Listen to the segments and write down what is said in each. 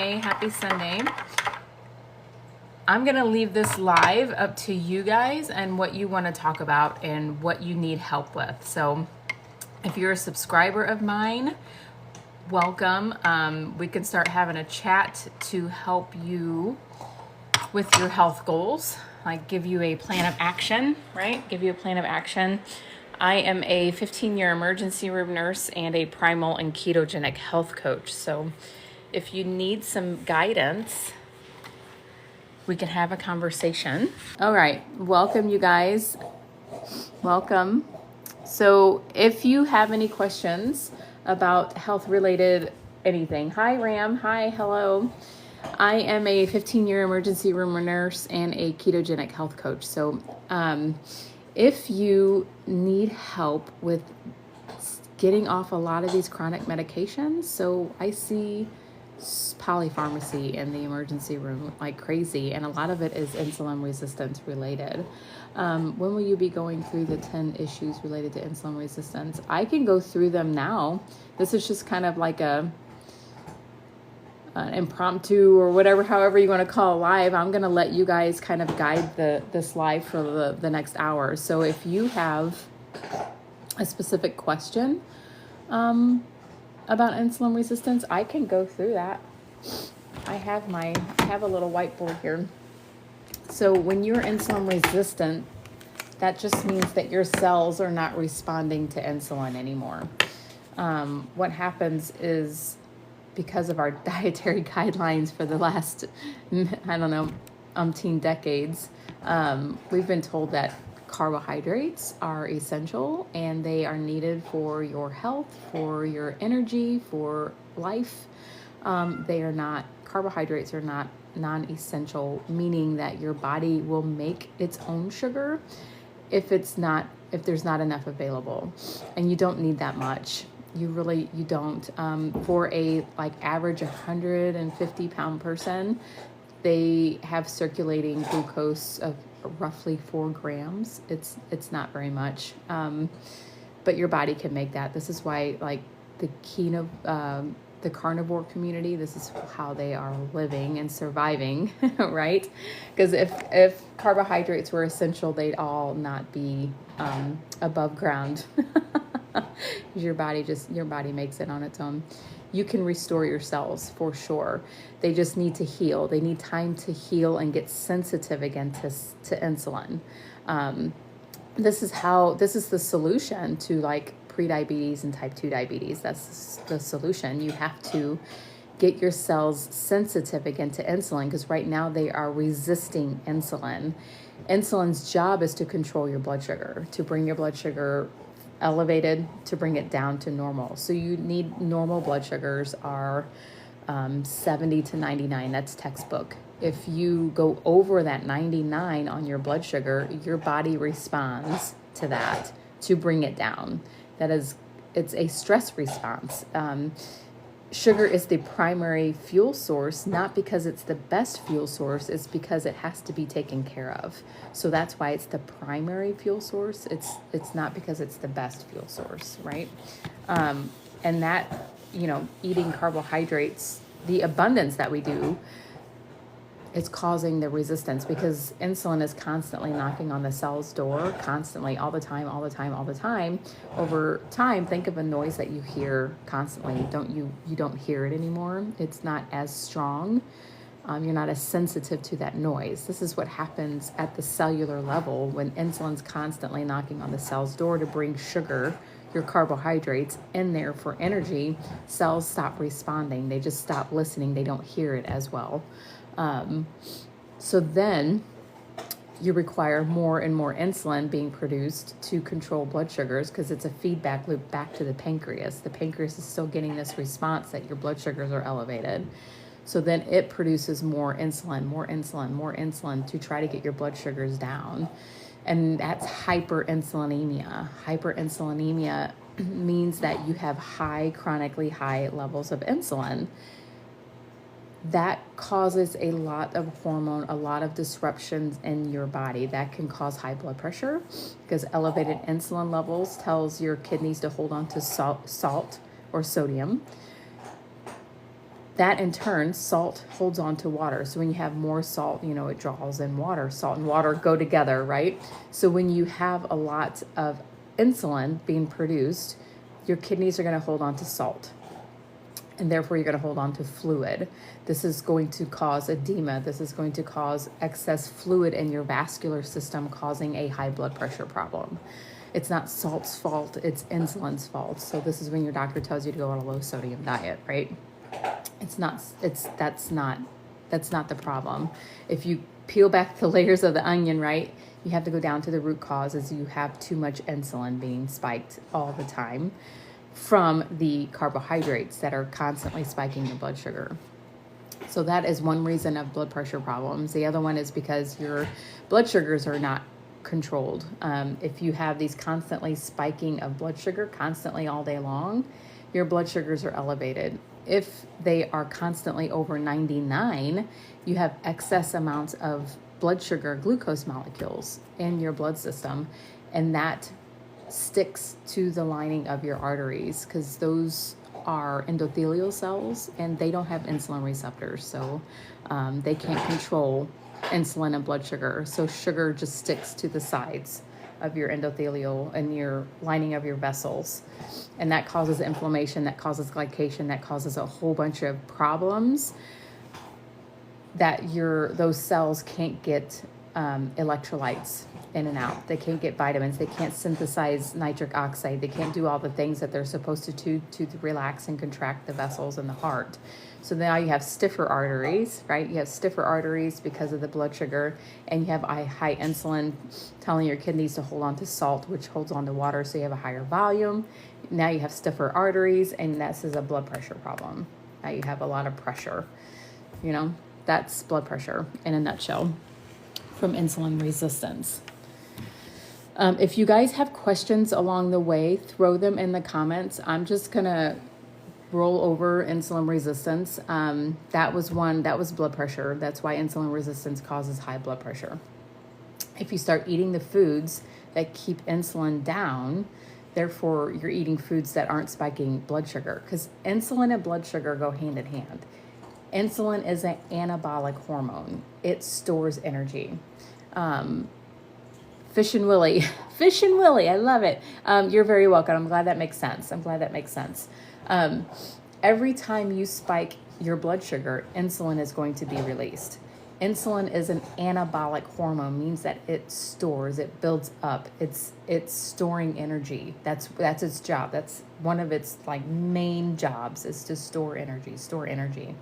Hey, happy Sunday. I'm going to leave this live up to you guys and what you want to talk about and what you need help with. So if you're a subscriber of mine, welcome. We can start having a chat to help you with your health goals. Like give you a plan of action, right? Give you a plan of action. I am a 15-year emergency room nurse and a primal and ketogenic health coach. So if you need some guidance, we can have a conversation. All right, welcome you guys. Welcome. So if you have any questions about health related anything, hi Ram, hi, hello. I am a 15-year emergency room nurse and a ketogenic health coach. So if you need help with getting off a lot of these chronic medications, so I see polypharmacy in the emergency room like crazy, and a lot of it is insulin resistance related. When will you be going through the 10 issues related to insulin resistance? I can go through them now. This is just kind of like an impromptu or whatever, however you want to call it live. I'm going to let you guys kind of guide this live for the next hour. So if you have a specific question about insulin resistance, I can go through that. I have a little whiteboard here. So when you're insulin resistant, that just means that your cells are not responding to insulin anymore. What happens is, because of our dietary guidelines for the last, umpteen decades, we've been told that carbohydrates are essential and they are needed for your health, for your energy, for life. Carbohydrates are not non-essential, meaning that your body will make its own sugar if there's not enough available, and you don't need that much. You don't. For a average 150-pound person, they have circulating glucose of roughly 4 grams. It's not very much, but your body can make that. This is why the carnivore community, this is how they are living and surviving, right? Because if carbohydrates were essential, they'd all not be above ground. Your body makes it on its own. You can restore your cells for sure. They just need to heal. They need time to heal and get sensitive again to insulin. This is the solution to prediabetes and type 2 diabetes. That's the solution. You have to get your cells sensitive again to insulin, because right now they are resisting insulin. Insulin's job is to control your blood sugar, to bring your blood sugar elevated, to bring it down to normal. So you need normal blood sugars are 70 to 99. That's textbook. If you go over that 99 on your blood sugar, your body responds to that to bring it down. It's a stress response. Sugar is the primary fuel source, not because it's the best fuel source, it's because it has to be taken care of. So that's why it's the primary fuel source. It's not because it's the best fuel source, right? And that, eating carbohydrates, the abundance that we do, is causing the resistance, because insulin is constantly knocking on the cell's door, constantly, all the time. Over time, think of a noise that you hear constantly. You don't hear it anymore. It's not as strong. You're not as sensitive to that noise. This is what happens at the cellular level when insulin's constantly knocking on the cell's door to bring sugar, your carbohydrates, in there for energy. Cells stop responding. They just stop listening. They don't hear it as well. So then you require more and more insulin being produced to control blood sugars, because it's a feedback loop back to the pancreas. The pancreas is still getting this response that your blood sugars are elevated. So then it produces more insulin to try to get your blood sugars down. And that's hyperinsulinemia. Hyperinsulinemia means that you have chronically high levels of insulin. That causes a lot of disruptions in your body. That can cause high blood pressure, because elevated insulin levels tells your kidneys to hold on to salt or sodium. that in turn, salt holds on to water. So when you have more salt, it draws in water. Salt and water go together, right? So when you have a lot of insulin being produced, your kidneys are going to hold on to salt. And therefore, you're going to hold on to fluid. This is going to cause edema. This is going to cause excess fluid in your vascular system, causing a high blood pressure problem. It's not salt's fault, it's insulin's fault. So this is when your doctor tells you to go on a low sodium diet, right? That's not the problem. If you peel back the layers of the onion, right, you have to go down to the root cause, is you have too much insulin being spiked all the time from the carbohydrates that are constantly spiking your blood sugar. So that is one reason of blood pressure problems. The other one is because your blood sugars are not controlled. If you have these constantly spiking of blood sugar constantly all day long, your blood sugars are elevated. If they are constantly over 99, you have excess amounts of blood sugar, glucose molecules in your blood system, and that sticks to the lining of your arteries, because those are endothelial cells and they don't have insulin receptors, so they can't control insulin and blood sugar. So sugar just sticks to the sides of your endothelial and your lining of your vessels, and that causes inflammation, that causes glycation, that causes a whole bunch of problems that those cells can't get electrolytes in and out. They can't get vitamins. They can't synthesize nitric oxide. They can't do all the things that they're supposed to relax and contract the vessels in the heart. So now you have stiffer arteries, right? You have stiffer arteries because of the blood sugar, and you have high insulin telling your kidneys to hold on to salt, which holds on to water, so you have a higher volume. Now you have stiffer arteries, and this is a blood pressure problem. Now you have a lot of pressure. That's blood pressure in a nutshell from insulin resistance. If you guys have questions along the way, throw them in the comments. I'm just going to roll over insulin resistance. That was blood pressure. That's why insulin resistance causes high blood pressure. If you start eating the foods that keep insulin down, therefore you're eating foods that aren't spiking blood sugar, because insulin and blood sugar go hand in hand. Insulin is an anabolic hormone. It stores energy. Fish and Willie, I love it. You're very welcome. I'm glad that makes sense. Every time you spike your blood sugar, insulin is going to be released. Insulin is an anabolic hormone, means that it stores, it builds up, it's storing energy. That's its job. That's one of its main jobs, is to store energy.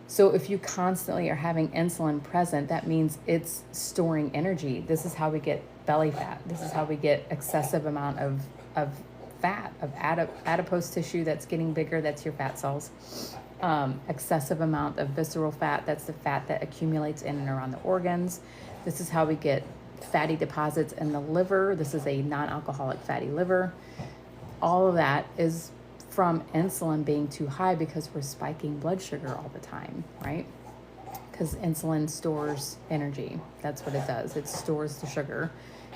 So if you constantly are having insulin present, that means it's storing energy. This is how we get belly fat. This is how we get excessive amount of fat, of adipose tissue that's getting bigger. That's your fat cells. Excessive amount of visceral fat. That's the fat that accumulates in and around the organs. This is how we get fatty deposits in the liver. This is a non-alcoholic fatty liver. All of that is from insulin being too high, because we're spiking blood sugar all the time, right? Because insulin stores energy. That's what it does. It stores the sugar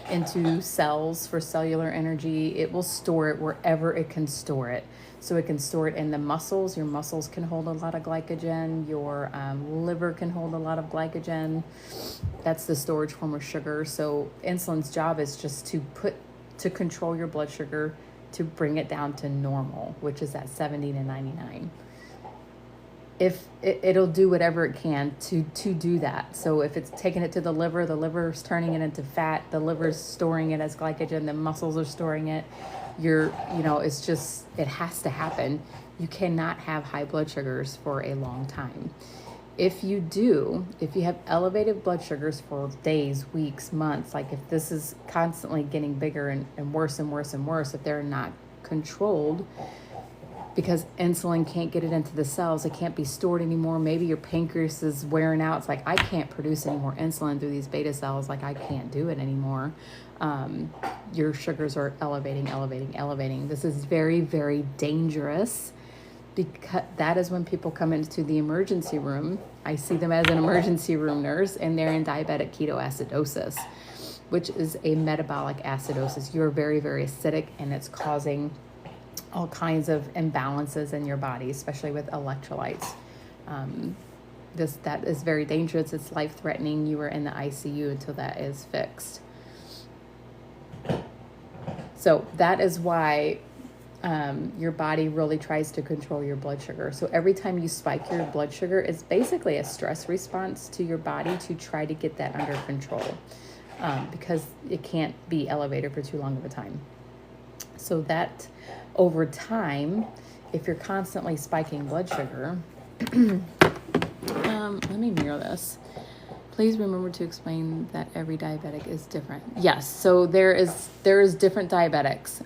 into cells for cellular energy. It will store it wherever it can store it. So it can store it in the muscles. Your muscles can hold a lot of glycogen. Your liver can hold a lot of glycogen. That's the storage form of sugar. So insulin's job is just to control your blood sugar, to bring it down to normal, which is at 70 to 99. If it'll do whatever it can to do that. So if it's taking it to the liver's turning it into fat, the liver's storing it as glycogen, the muscles are storing it. It's just, it has to happen. You cannot have high blood sugars for a long time. If you have elevated blood sugars for days, weeks, months, if this is constantly getting bigger and worse and worse and worse, if they're not controlled, because insulin can't get it into the cells, it can't be stored anymore. Maybe your pancreas is wearing out. It's I can't produce any more insulin through these beta cells. I can't do it anymore. Your sugars are elevating. This is very, very dangerous, because that is when people come into the emergency room. I see them as an emergency room nurse, and they're in diabetic ketoacidosis, which is a metabolic acidosis. You're very, very acidic, and it's causing all kinds of imbalances in your body, especially with electrolytes. That is very dangerous. It's life-threatening. You are in the ICU until that is fixed. So that is why your body really tries to control your blood sugar. So every time you spike your blood sugar, it's basically a stress response to your body to try to get that under control, because it can't be elevated for too long of a time. So that over time, if you're constantly spiking blood sugar, let me mirror this. Please remember to explain that every diabetic is different. Yes, so there is different diabetics,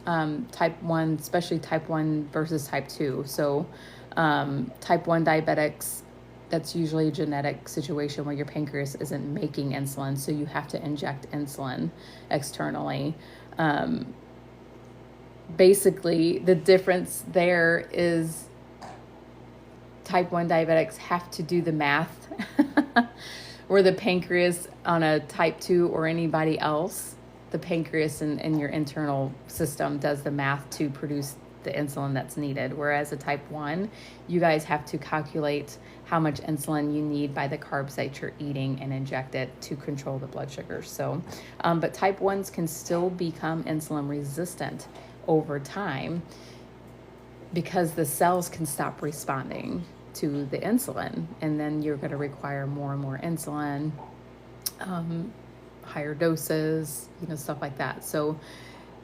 type 1, especially type 1 versus type 2. So type 1 diabetics, that's usually a genetic situation where your pancreas isn't making insulin, so you have to inject insulin externally. Basically, the difference there is type 1 diabetics have to do the math where the pancreas on a type 2 or anybody else, the pancreas in your internal system does the math to produce the insulin that's needed. Whereas a type 1, you guys have to calculate how much insulin you need by the carbs that you're eating and inject it to control the blood sugar. So, but type 1s can still become insulin resistant over time because the cells can stop responding to the insulin, and then you're going to require more and more insulin, higher doses, stuff like that. So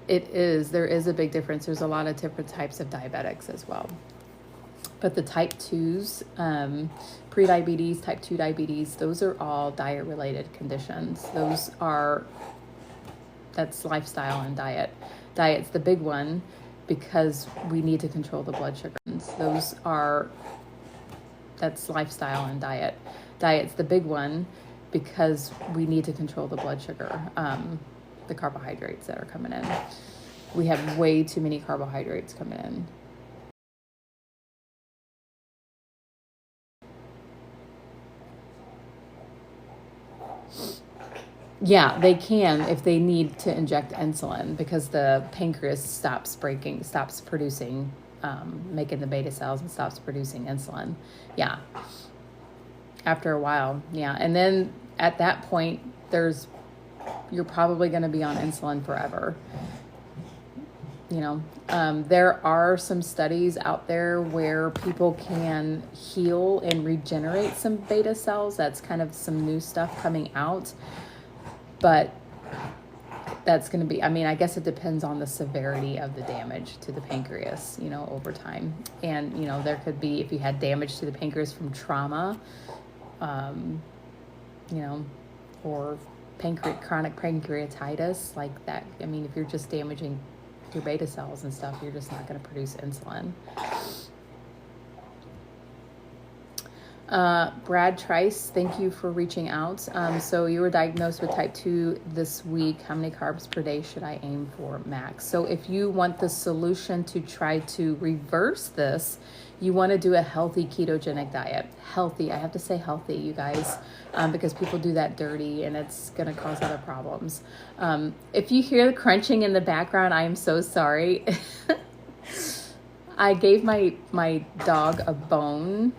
there is a big difference. There's a lot of different types of diabetics as well. But the type 2s, pre-diabetes, type 2 diabetes, those are all diet-related conditions. That's lifestyle and diet. Diet's the big one because we need to control the blood sugar. That's lifestyle and diet. Diet's the big one because we need to control the blood sugar, the carbohydrates that are coming in. We have way too many carbohydrates coming in. Yeah, they can if they need to inject insulin because the pancreas stops producing, making the beta cells and stops producing insulin. Yeah. After a while. Yeah. And then at that point, you're probably going to be on insulin forever. There are some studies out there where people can heal and regenerate some beta cells. That's kind of some new stuff coming out. But that's going to be, I guess it depends on the severity of the damage to the pancreas, over time. And, there could be, if you had damage to the pancreas from trauma, or chronic pancreatitis, like that. If you're just damaging your beta cells and stuff, you're just not going to produce insulin. Brad Trice, thank you for reaching out. So you were diagnosed with type 2 this week. How many carbs per day should I aim for max? So if you want the solution to try to reverse this, you want to do a healthy ketogenic diet. Healthy, I have to say healthy, you guys, because people do that dirty and it's going to cause other problems. If you hear the crunching in the background, I am so sorry. I gave my dog a bone.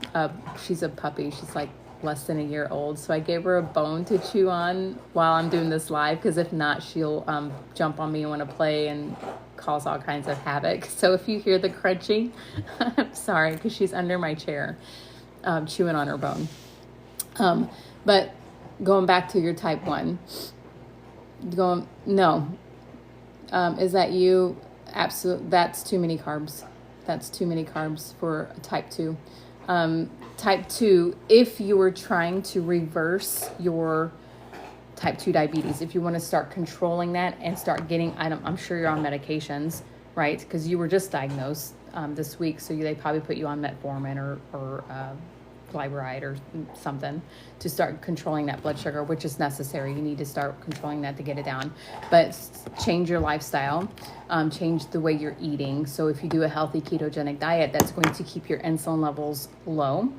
She's a puppy. She's like less than a year old. So I gave her a bone to chew on while I'm doing this live, because if not, she'll jump on me and want to play and cause all kinds of havoc. So if you hear the crunching, I'm sorry, because she's under my chair chewing on her bone. But going back to your type 1, no. Is that you? Absolutely. That's too many carbs. That's too many carbs for type 2. Type 2, if you were trying to reverse your type 2 diabetes, if you want to start controlling that and start getting, I'm sure you're on medications, right? Because you were just diagnosed this week, so they probably put you on metformin or glyburide or something to start controlling that blood sugar, which is necessary. You need to start controlling that to get it down. But change your lifestyle, change the way you're eating. So if you do a healthy ketogenic diet, that's going to keep your insulin levels low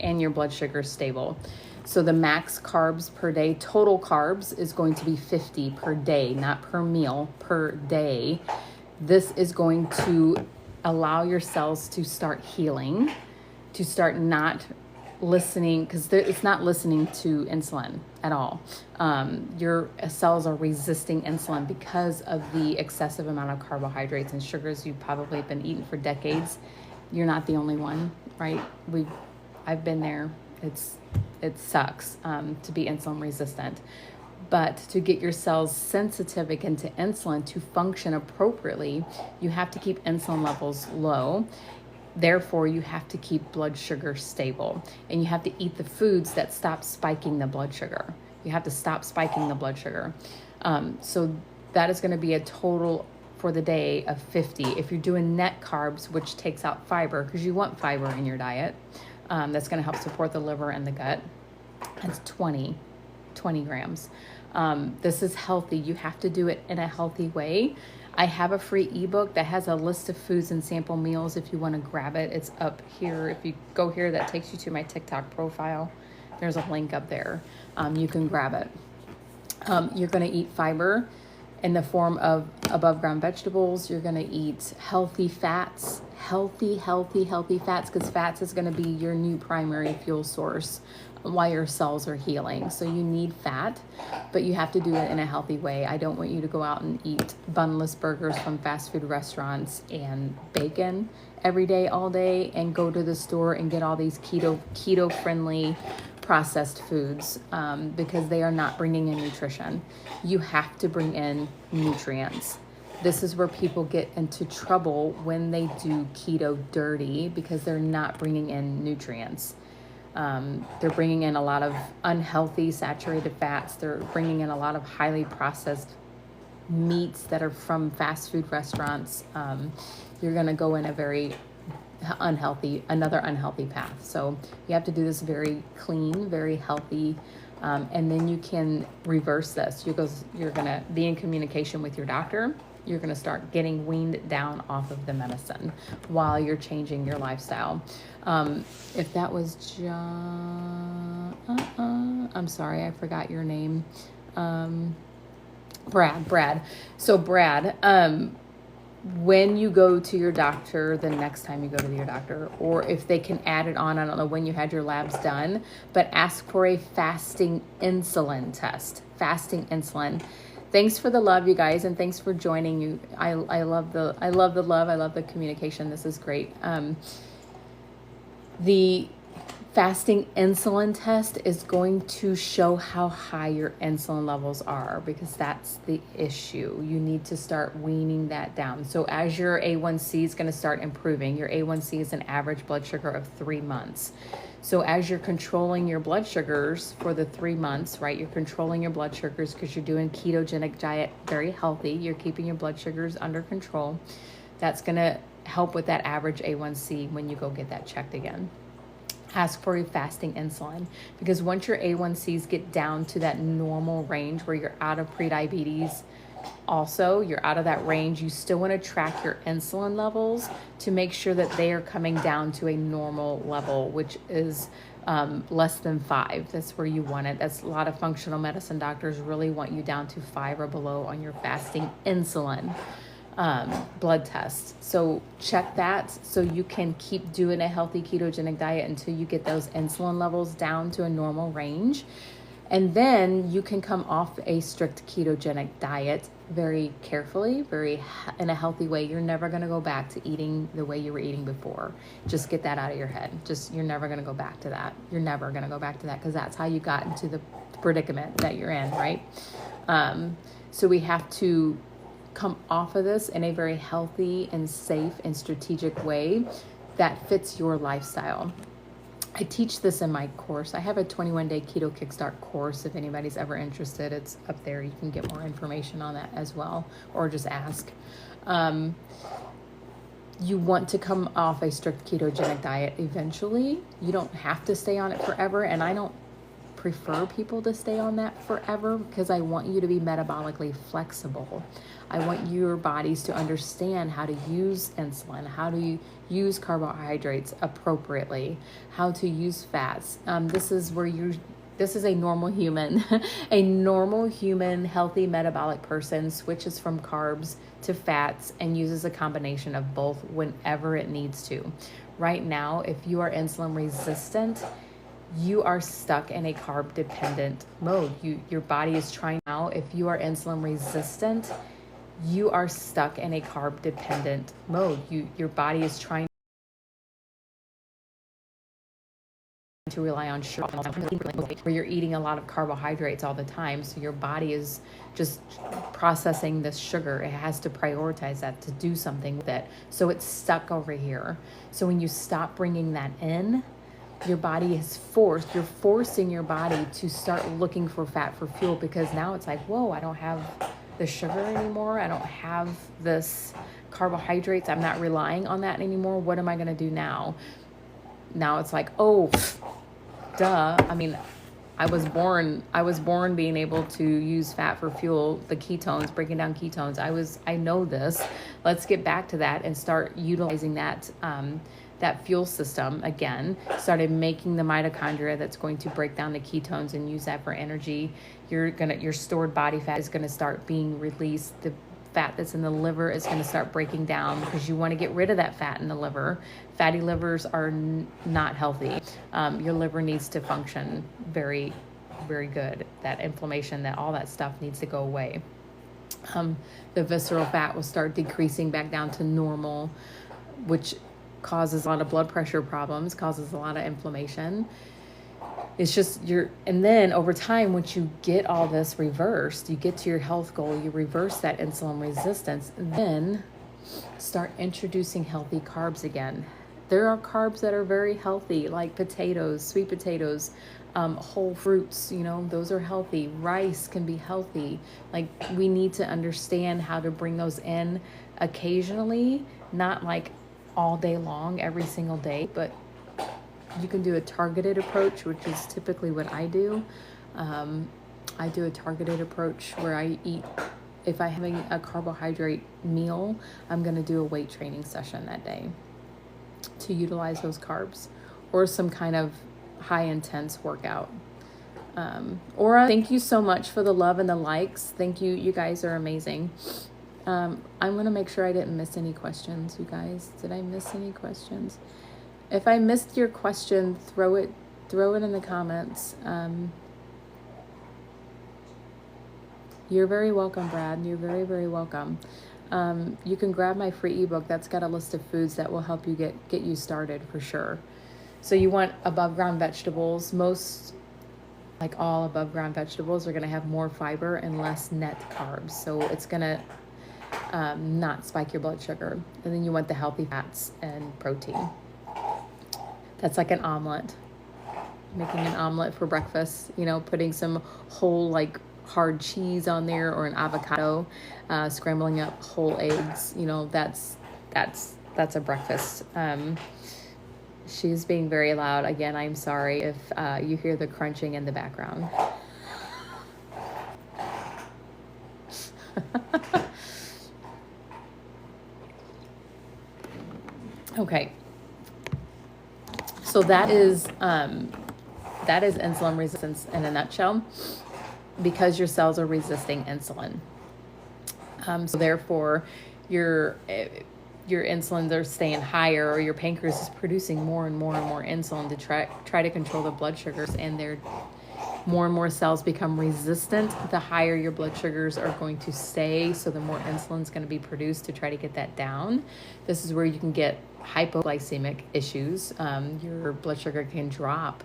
and your blood sugar stable. So the max carbs per day, total carbs, is going to be 50 per day, not per meal, per day. This is going to allow your cells to start healing, to start not listening, because it's not listening to insulin at all. Your cells are resisting insulin because of the excessive amount of carbohydrates and sugars you've probably been eating for decades. You're not the only one, right? I've been there. It sucks to be insulin resistant. But to get your cells sensitive again to insulin to function appropriately, you have to keep insulin levels low. Therefore, you have to keep blood sugar stable, and you have to eat the foods that stop spiking the blood sugar. You have to stop spiking the blood sugar. So that is going to be a total for the day of 50. If you're doing net carbs, which takes out fiber, because you want fiber in your diet, that's going to help support the liver and the gut, that's 20 grams. This is healthy. You have to do it in a healthy way. I have a free ebook that has a list of foods and sample meals if you want to grab it. It's up here. If you go here, that takes you to my TikTok profile. There's a link up there. You can grab it. You're going to eat fiber in the form of above ground vegetables. You're going to eat healthy fats, healthy fats, because fats is going to be your new primary fuel source while your cells are healing. So you need fat, but you have to do it in a healthy way. I don't want you to go out and eat bunless burgers from fast food restaurants and bacon every day, all day, and go to the store and get all these keto friendly processed foods, because they are not bringing in nutrition. You have to bring in nutrients. This is where people get into trouble when they do keto dirty, because they're not bringing in nutrients. They're bringing in a lot of unhealthy saturated fats. They're bringing in a lot of highly processed meats that are from fast food restaurants. You're going to go in a very another unhealthy path. So you have to do this very clean, very healthy, and then you can reverse this. You're going to be in communication with your doctor. You're going to start getting weaned down off of the medicine while you're changing your lifestyle. If that was John, I'm sorry, I forgot your name. Brad. So Brad, when you go to your doctor, the next time you go to your doctor, or if they can add it on, I don't know when you had your labs done, but ask for a fasting insulin test. Fasting insulin. Thanks for the love, you guys, and thanks for joining. You, I love the love. I love the communication. This is great. The fasting insulin test is going to show how high your insulin levels are, because that's the issue. You need to start weaning that down. So as your A1C is going to start improving, your A1C is an average blood sugar of 3 months. So as you're controlling your blood sugars for the 3 months, right, you're controlling your blood sugars because you're doing ketogenic diet, very healthy. You're keeping your blood sugars under control. That's going to help with that average A1C when you go get that checked again. Ask for a fasting insulin, because once your A1Cs get down to that normal range where you're out of prediabetes, also you're out of that range, you still want to track your insulin levels to make sure that they are coming down to a normal level, which is less than 5. That's where you want it. That's a lot of functional medicine doctors really want you down to 5 or below on your fasting insulin blood test. So check that so you can keep doing a healthy ketogenic diet until you get those insulin levels down to a normal range. And then you can come off a strict ketogenic diet very carefully, in a healthy way. You're never going to go back to eating the way you were eating before. Just get that out of your head. You're never going to go back to that. You're never going to go back to that, because that's how you got into the predicament that you're in, right? So we have to come off of this in a very healthy and safe and strategic way that fits your lifestyle. I teach this in my course. I have a 21-day keto kickstart course. If anybody's ever interested, it's up there. You can get more information on that as well, or just ask. You want to come off a strict ketogenic diet eventually. You don't have to stay on it forever, and I don't prefer people to stay on that forever, because I want you to be metabolically flexible. I want your bodies to understand how to use insulin, how to use carbohydrates appropriately, how to use fats. This is a normal human. A normal human, healthy metabolic person switches from carbs to fats and uses a combination of both whenever it needs to. Right now, if you are insulin resistant, you are stuck in a carb dependent mode. Your body is trying now. If you are insulin resistant, you are stuck in a carb dependent mode. Your body is trying to rely on sugar, where you're eating a lot of carbohydrates all the time. So your body is just processing this sugar. It has to prioritize that to do something with it. So it's stuck over here. So when you stop bringing that in, your body is you're forcing your body to start looking for fat for fuel, because now it's like, whoa, I don't have the sugar anymore. I don't have this carbohydrates. I'm not relying on that anymore. What am I going to do now? Now it's like, oh, duh. I mean, I was born being able to use fat for fuel, the ketones, breaking down ketones. I know this. Let's get back to that and start utilizing that, that fuel system again. Started making the mitochondria that's going to break down the ketones and use that for energy. Your stored body fat is going to start being released. The fat that's in the liver is going to start breaking down, because you want to get rid of that fat in the liver. Fatty livers are not healthy. Your liver needs to function very, very good. That inflammation, all that stuff needs to go away. The visceral fat will start decreasing back down to normal, which causes a lot of blood pressure problems, causes a lot of inflammation. It's just and then over time, once you get all this reversed, you get to your health goal, you reverse that insulin resistance, then start introducing healthy carbs again. There are carbs that are very healthy, like potatoes, sweet potatoes, whole fruits, those are healthy. Rice can be healthy. Like, we need to understand how to bring those in occasionally, not like all day long, every single day, but you can do a targeted approach, which is typically what I do. I do a targeted approach where I eat, if I'm having a carbohydrate meal, I'm going to do a weight training session that day to utilize those carbs, or some kind of high intense workout. Aura, thank you so much for the love and the likes. Thank you. You guys are amazing. I'm going to make sure I didn't miss any questions, you guys. Did I miss any questions? If I missed your question, throw it in the comments. You're very welcome, Brad. You're very, very welcome. You can grab my free ebook that's got a list of foods that will help you get you started for sure. So you want above ground vegetables. Like all above ground vegetables are going to have more fiber and less net carbs. So it's going to not spike your blood sugar. And then you want the healthy fats and protein. That's like an omelet. Making an omelet for breakfast, putting some whole hard cheese on there, or an avocado, scrambling up whole eggs, that's a breakfast. She's being very loud. Again, I'm sorry if you hear the crunching in the background. Okay. So that is insulin resistance in a nutshell, because your cells are resisting insulin. So therefore, your insulins are staying higher, or your pancreas is producing more and more and more insulin to try to control the blood sugars, and more and more cells become resistant. The higher your blood sugars are going to stay, so the more insulin is going to be produced to try to get that down. This is where you can get hypoglycemic issues. Your blood sugar can drop,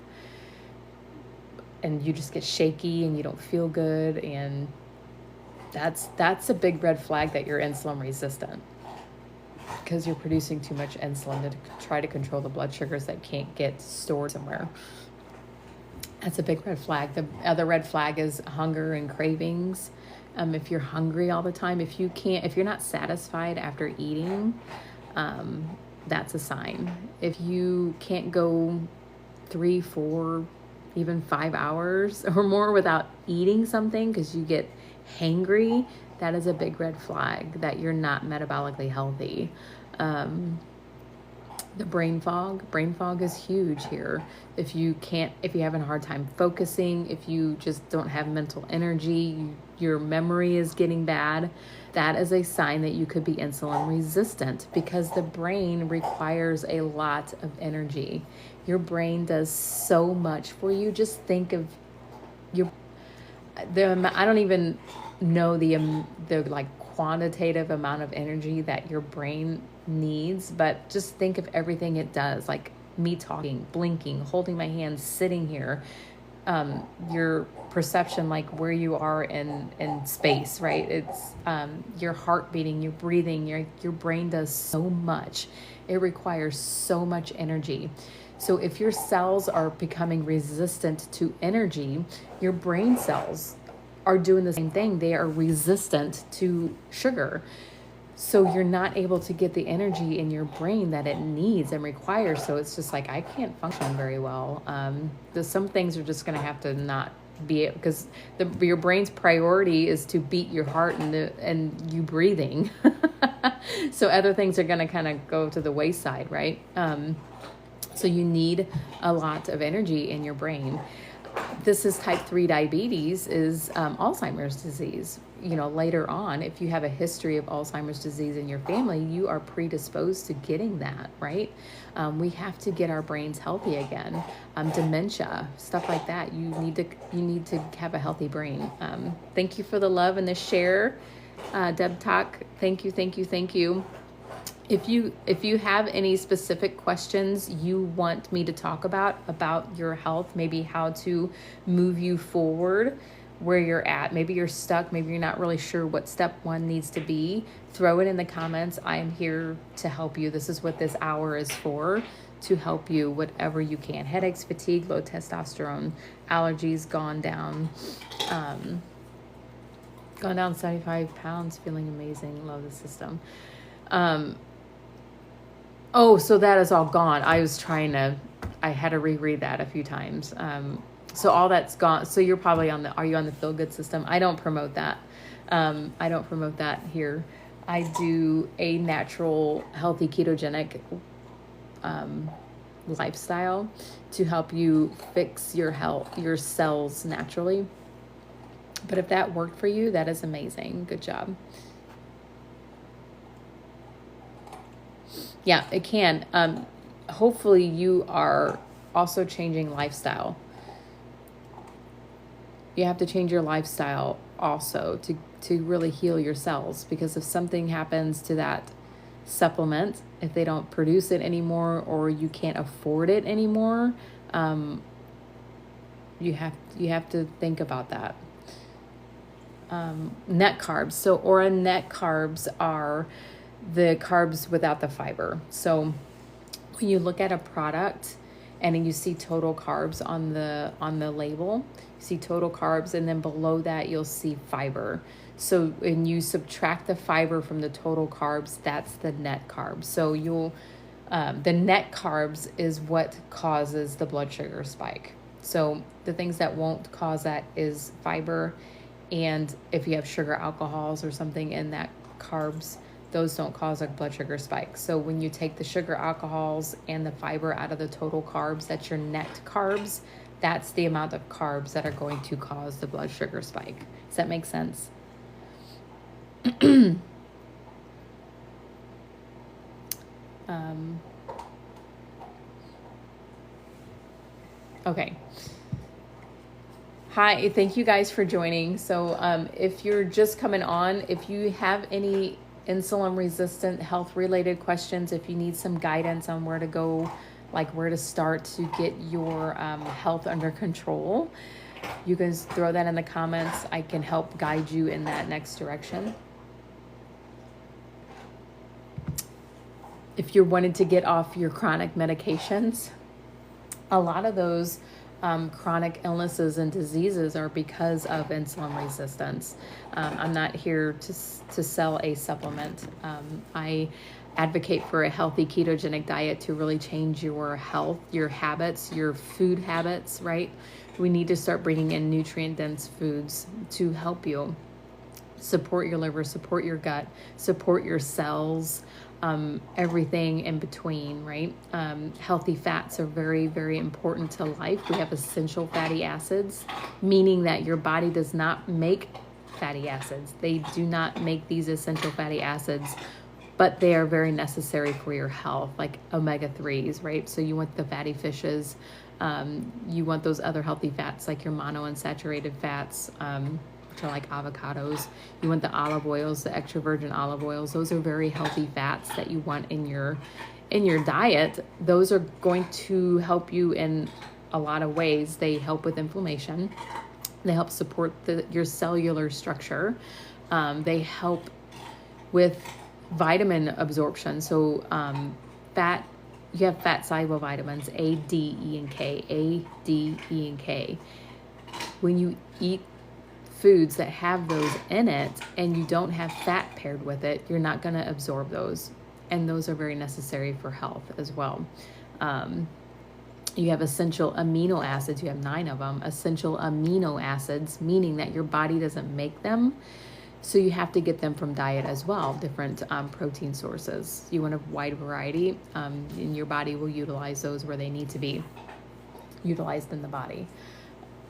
and you just get shaky, and you don't feel good, and that's a big red flag that you're insulin resistant, because you're producing too much insulin to try to control the blood sugars that can't get stored somewhere. That's a big red flag. The other red flag is hunger and cravings. If you're hungry all the time, if you're not satisfied after eating, that's a sign. If you can't go 3, 4, even 5 hours or more without eating something because you get hangry, that is a big red flag that you're not metabolically healthy. The brain fog is huge here. If you're having a hard time focusing, if you just don't have mental energy, your memory is getting bad, that is a sign that you could be insulin resistant, because the brain requires a lot of energy. Your brain does so much for you. Just think of I don't even know the like quantitative amount of energy that your brain needs, but just think of everything it does, like me talking, blinking, holding my hand, sitting here, your perception, like where you are in space, right? It's your heart beating, your breathing, your brain does so much. It requires so much energy. So if your cells are becoming resistant to energy, your brain cells are doing the same thing. They are resistant to sugar. So you're not able to get the energy in your brain that it needs and requires. So it's just like, I can't function very well. Some things are just going to have to not be it, because your brain's priority is to beat your heart and you breathing. So other things are going to kind of go to the wayside, right? So you need a lot of energy in your brain. This is type 3 diabetes, is Alzheimer's disease. Later on, if you have a history of Alzheimer's disease in your family, you are predisposed to getting that, right? We have to get our brains healthy again. Dementia, stuff like that. You need to have a healthy brain. Thank you for the love and the share, Deb Talk. Thank you. If you have any specific questions you want me to talk about your health, maybe how to move you forward where you're at, maybe you're stuck, maybe you're not really sure what step 1 needs to be, throw it in the comments. I am here to help you. This is what this hour is for, to help you whatever you can. Headaches, fatigue, low testosterone, allergies, gone down 75 pounds, feeling amazing, love the system. Oh, so that is all gone. I had to reread that a few times. So all that's gone. So you're probably are you on the feel good system? I don't promote that. I don't promote that here. I do a natural, healthy, ketogenic lifestyle to help you fix your health, your cells naturally. But if that worked for you, that is amazing. Good job. Yeah, it can. Hopefully you are also changing lifestyle. You have to change your lifestyle also to really heal your cells, because if something happens to that supplement, if they don't produce it anymore or you can't afford it anymore, you have to think about that. Net carbs. So Aura net carbs are the carbs without the fiber. So when you look at a product and you see total carbs on the label, you see total carbs, and then below that you'll see fiber. So when you subtract the fiber from the total carbs, that's the net carbs. So the net carbs is what causes the blood sugar spike. So the things that won't cause that is fiber, and if you have sugar alcohols or something in that carbs, those don't cause a blood sugar spike. So when you take the sugar alcohols and the fiber out of the total carbs, that's your net carbs. That's the amount of carbs that are going to cause the blood sugar spike. Does that make sense? Okay. Hi, thank you guys for joining. So if you're just coming on, if you have any insulin resistant health related questions, if you need some guidance on where to go, like where to start to get your health under control, you can throw that in the comments. I can help guide you in that next direction. If you're wanting to get off your chronic medications, a lot of those chronic illnesses and diseases are because of insulin resistance. I'm not here to sell a supplement. I advocate for a healthy ketogenic diet to really change your health, your habits, your food habits, right? We need to start bringing in nutrient-dense foods to help you support your liver, support your gut, support your cells, everything in between, right? Healthy fats are very, very important to life. We have essential fatty acids, meaning that your body does not make fatty acids. They do not make these essential fatty acids, but they are very necessary for your health, like omega-3s, right? So you want the fatty fishes, you want those other healthy fats like your monounsaturated fats, which are like avocados. You want the olive oils, the extra virgin olive oils. Those are very healthy fats that you want in your diet. Those are going to help you in a lot of ways. They help with inflammation. They help support your cellular structure. They help with vitamin absorption. So you have fat soluble vitamins, A, D, E, and K. A, D, E, and K. When you eat foods that have those in it and you don't have fat paired with it, you're not going to absorb those. And those are very necessary for health as well. You have essential amino acids. You have 9 of them. Essential amino acids, meaning that your body doesn't make them. So you have to get them from diet as well, different protein sources. You want a wide variety, and your body will utilize those where they need to be utilized in the body.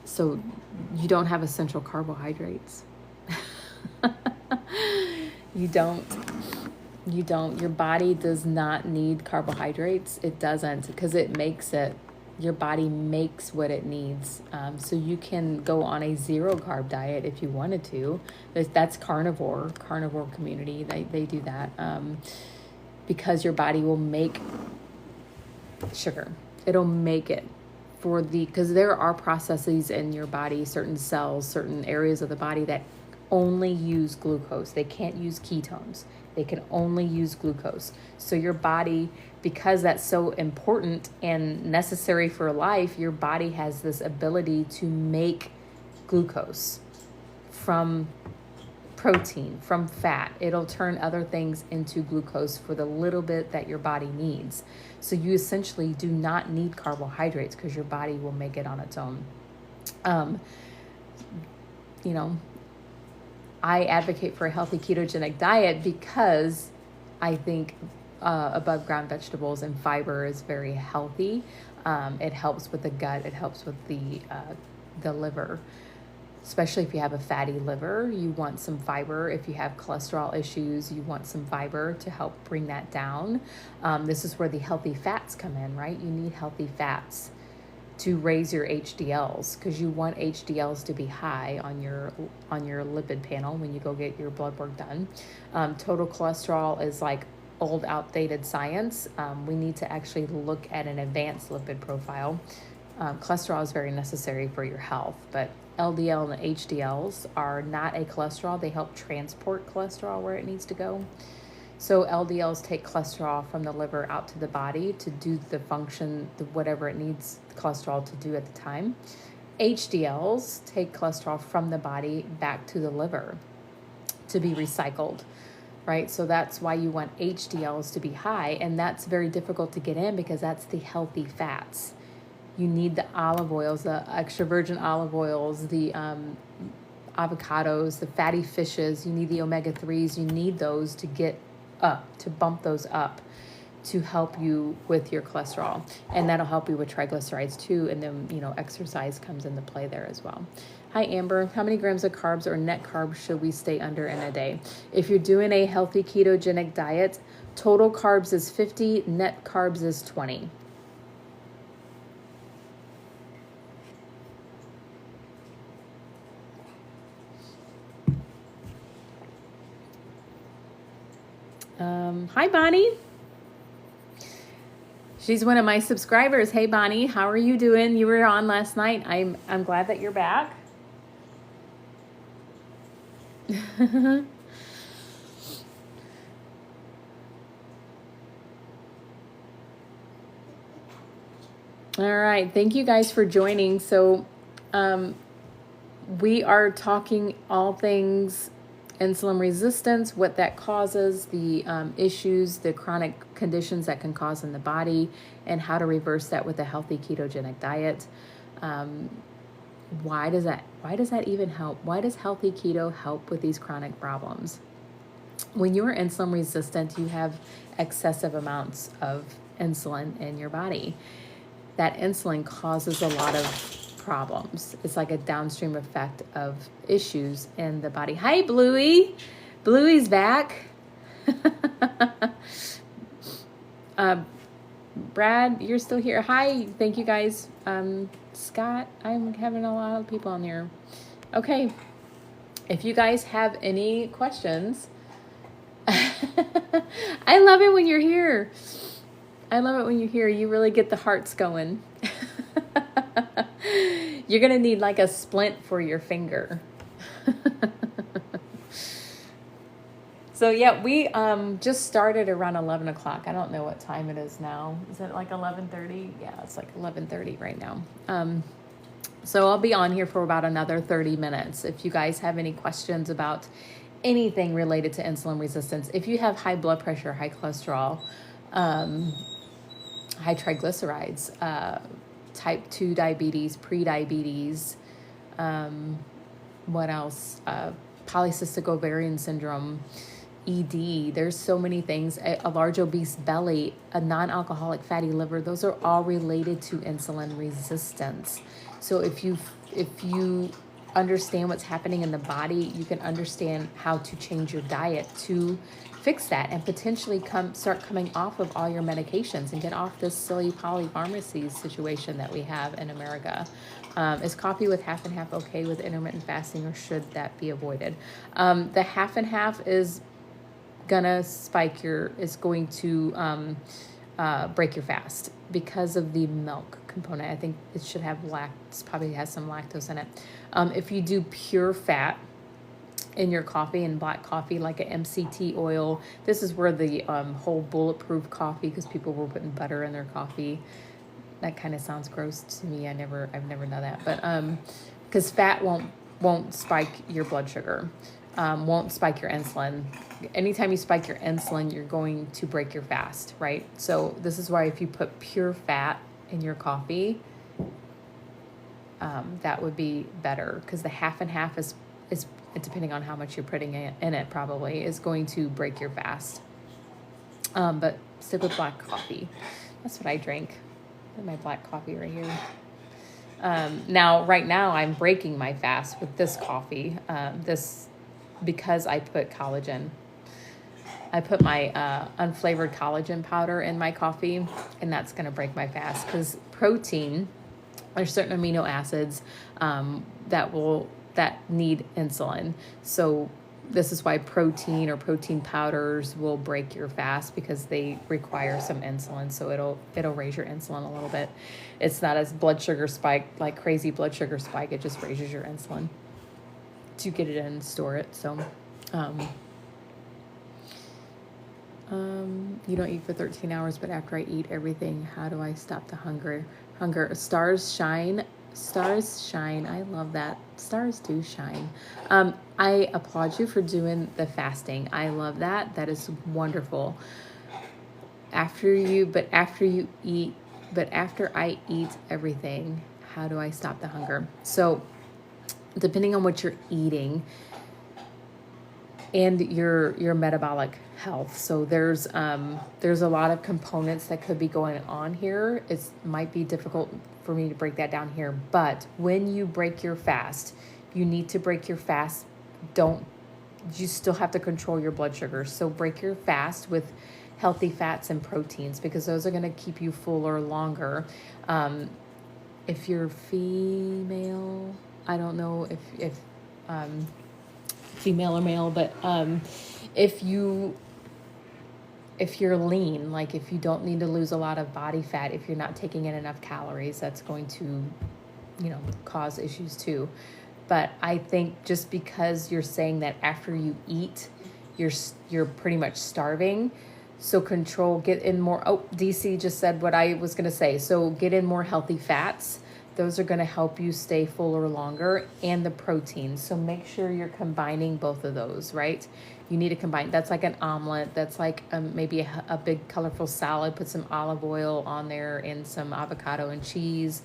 So you don't have essential carbohydrates. You don't. Your body does not need carbohydrates. It doesn't, because it makes it. Your body makes what it needs. So you can go on a 0 carb diet if you wanted to. That's carnivore community. They do that because your body will make sugar. It'll make it because there are processes in your body, certain cells, certain areas of the body that only use glucose. They can't use ketones. They can only use glucose. So your body, because that's so important and necessary for life, your body has this ability to make glucose from protein, from fat. It'll turn other things into glucose for the little bit that your body needs. So you essentially do not need carbohydrates because your body will make it on its own. I advocate for a healthy ketogenic diet because I think above ground vegetables and fiber is very healthy. It helps with the gut. It helps with the liver. Especially if you have a fatty liver, you want some fiber. If you have cholesterol issues, you want some fiber to help bring that down. This is where the healthy fats come in, right? You need healthy fats to raise your HDLs, because you want HDLs to be high on your lipid panel when you go get your blood work done. Total cholesterol is like old, outdated science. We need to actually look at an advanced lipid profile. Cholesterol is very necessary for your health, but LDL and HDLs are not a cholesterol. They help transport cholesterol where it needs to go. So LDLs take cholesterol from the liver out to the body to do the function, whatever it needs cholesterol to do at the time. HDLs take cholesterol from the body back to the liver to be recycled, right? So that's why you want HDLs to be high, and that's very difficult to get in because that's the healthy fats. You need the olive oils, the extra virgin olive oils, the avocados, the fatty fishes. You need the omega-3s. You need those to get up, to bump those up, to help you with your cholesterol. And that'll help you with triglycerides too. And then, exercise comes into play there as well. Hi, Amber. How many grams of carbs or net carbs should we stay under in a day? If you're doing a healthy ketogenic diet, total carbs is 50, net carbs is 20. Hi, Bonnie. She's one of my subscribers. Hey, Bonnie, how are you doing? You were on last night. I'm glad that you're back. All right. Thank you guys for joining. So, we are talking all things insulin resistance, what that causes, the issues, the chronic conditions that can cause in the body, and how to reverse that with a healthy ketogenic diet. Why does that even help? Why does healthy keto help with these chronic problems? when you're insulin resistant, you have excessive amounts of insulin in your body. That insulin causes a lot of problems. It's like a downstream effect of issues in the body. Hi, Bluey. Bluey's back. Brad, you're still here. Hi, thank you guys. Scott, I'm having a lot of people on here. Okay, if you guys have any questions, I love it when you're here. I love it when you're here. You really get the hearts going. You're going to need like a splint for your finger. So yeah, we just started around 11 o'clock. I don't know what time it is now. Is it like 11:30? Yeah, it's like 11:30 right now. So I'll be on here for about another 30 minutes. If you guys have any questions about anything related to insulin resistance, if you have high blood pressure, high cholesterol, high triglycerides, type 2 diabetes, pre-diabetes, what else? Polycystic ovarian syndrome, ED. There's so many things. A large obese belly, a non-alcoholic fatty liver. Those are all related to insulin resistance. So if you understand what's happening in the body, you can understand how to change your diet to fix that and potentially start coming off of all your medications and get off this silly polypharmacy situation that we have in America. Is coffee with half and half okay with intermittent fasting, or should that be avoided? The half and half is gonna going to break your fast because of the milk component. I think it should have probably has some lactose in it. If you do pure fat in your coffee and black coffee, like a MCT oil, this is where the whole bulletproof coffee, because people were putting butter in their coffee. That kind of sounds gross to me. I've never done that, but because fat won't spike your blood sugar, won't spike your insulin. Anytime you spike your insulin, you're going to break your fast, right? So this is why if you put pure fat in your coffee, that would be better, because the half and half is depending on how much you're putting in it, probably is going to break your fast. But stick with black coffee. That's what I drink. My black coffee right here. Right now I'm breaking my fast with this coffee. Because I put collagen. I put my unflavored collagen powder in my coffee, and that's going to break my fast, because protein, there's certain amino acids that need insulin. So this is why protein or protein powders will break your fast, because they require some insulin. So it'll raise your insulin a little bit. It's not as blood sugar spike, like crazy blood sugar spike. It just raises your insulin to get it in and store it. So you don't eat for 13 hours, but after I eat everything, how do I stop the hunger? Stars shine. I love that. Stars do shine. I applaud you for doing the fasting. I love that. That is wonderful. After I eat everything, how do I stop the hunger? So depending on what you're eating and your metabolic health. So there's a lot of components that could be going on here. It might be difficult for me to break that down here, but when you break your fast, you need to break your fast. You still have to control your blood sugar. So break your fast with healthy fats and proteins, because those are going to keep you fuller longer. If you're female, I don't know if female or male, but if you're lean, like if you don't need to lose a lot of body fat, if you're not taking in enough calories, that's going to, cause issues too. But I think just because you're saying that after you eat, you're pretty much starving. So get in more. Oh, DC just said what I was going to say. So get in more healthy fats. Those are going to help you stay fuller longer, and the protein. So make sure you're combining both of those, right? You need to combine. That's like an omelet. That's like maybe a big colorful salad. Put some olive oil on there and some avocado and cheese.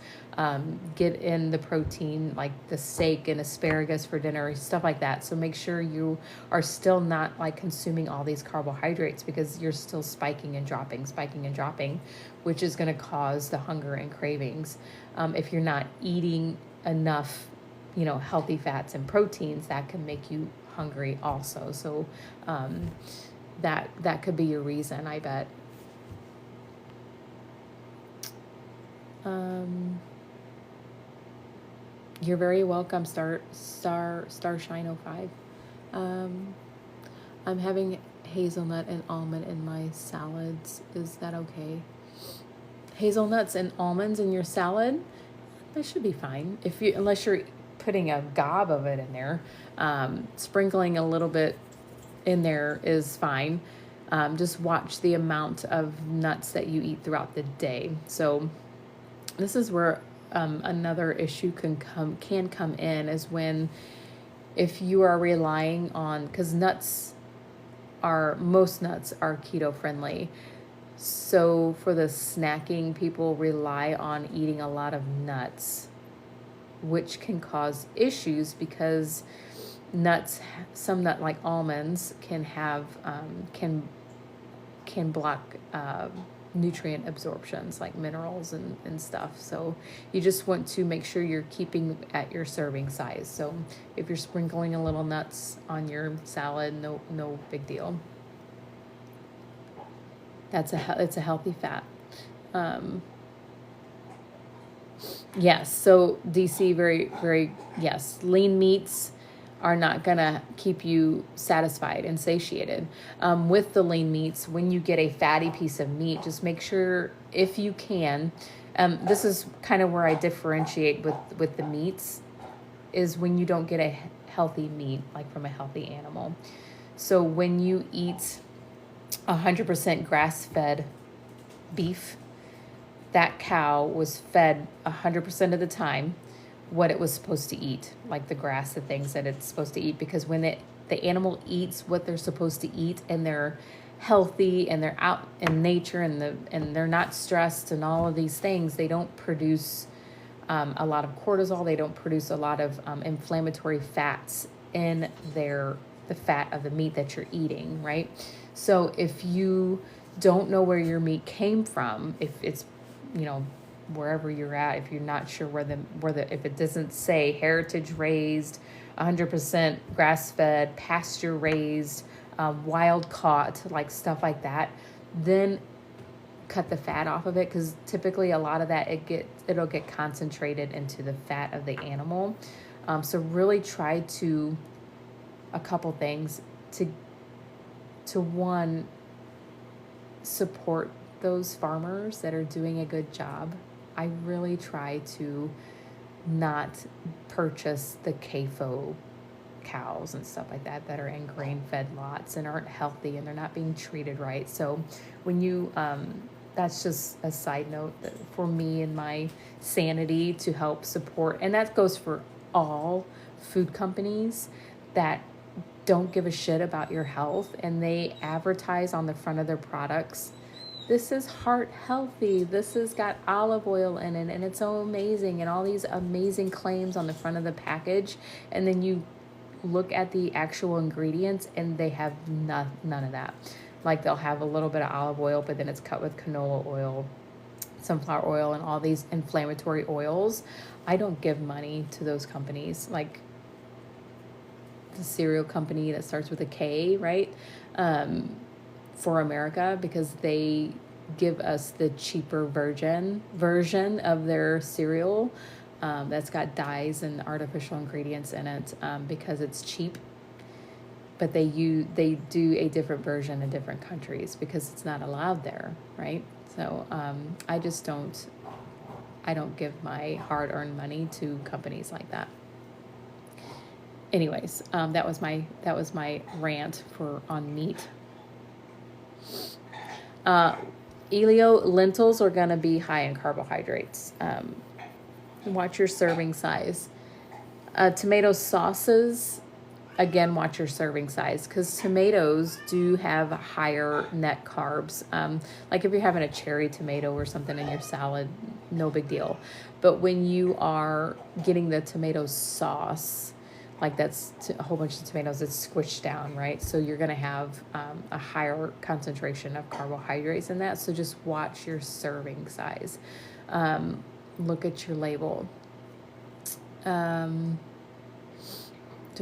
Get in the protein like the steak and asparagus for dinner, stuff like that. So make sure you are still not like consuming all these carbohydrates, because you're still spiking and dropping, which is going to cause the hunger and cravings. If you're not eating enough, healthy fats and proteins, that can make you hungry also. So that could be your reason, I bet. You're very welcome, Starshine 05. I'm having hazelnut and almond in my salads. Is that okay? Hazelnuts and almonds in your salad? That should be fine. Unless you're putting a gob of it in there. Sprinkling a little bit in there is fine. Just watch the amount of nuts that you eat throughout the day. So this is where another issue can come in, is when, if you are relying on, because most nuts are keto friendly. So for the snacking, people rely on eating a lot of nuts, which can cause issues, because some nut like almonds can have can block nutrient absorptions like minerals and stuff. So you just want to make sure you're keeping at your serving size. So if you're sprinkling a little nuts on your salad, no big deal. It's a healthy fat. Yes. So DC, very, very, yes. Lean meats are not going to keep you satisfied and satiated. With the lean meats, when you get a fatty piece of meat, just make sure, if you can, this is kind of where I differentiate with the meats, is when you don't get a healthy meat, like from a healthy animal. So when you eat 100% grass-fed beef, that cow was fed 100% of the time what it was supposed to eat, like the grass, the things that it's supposed to eat. Because when the animal eats what they're supposed to eat, and they're healthy and they're out in nature and they're not stressed and all of these things, they don't produce a lot of cortisol. They don't produce a lot of inflammatory fats in the fat of the meat that you're eating, right? So if you don't know where your meat came from, if it's, wherever you're at, if you're not sure if it doesn't say heritage raised, 100% grass fed, pasture raised, wild caught, like stuff like that, then cut the fat off of it, because typically a lot of that it'll get concentrated into the fat of the animal. So really try to, a couple things to one, support those farmers that are doing a good job. I really try to not purchase the CAFO cows and stuff like that are in grain-fed lots and aren't healthy and they're not being treated right. So when you, that's just a side note for me and my sanity, to help support, and that goes for all food companies that don't give a shit about your health, and they advertise on the front of their products, this is heart healthy, this has got olive oil in it, and it's so amazing, and all these amazing claims on the front of the package. And then you look at the actual ingredients and they have none of that. Like, they'll have a little bit of olive oil, but then it's cut with canola oil, sunflower oil, and all these inflammatory oils. I don't give money to those companies, like the cereal company that starts with a K, right? For America, because they give us the cheaper version of their cereal that's got dyes and artificial ingredients in it, because it's cheap. But they do a different version in different countries because it's not allowed there, right? So I don't give my hard-earned money to companies like that. Anyways, that was my rant on meat. Elio, lentils are going to be high in carbohydrates. Watch your serving size. Tomato sauces, again, watch your serving size, because tomatoes do have higher net carbs. Like if you're having a cherry tomato or something in your salad, no big deal. But when you are getting the tomato sauce, like that's a whole bunch of tomatoes that's squished down, right? So you're going to have a higher concentration of carbohydrates in that. So just watch your serving size. Look at your label. Do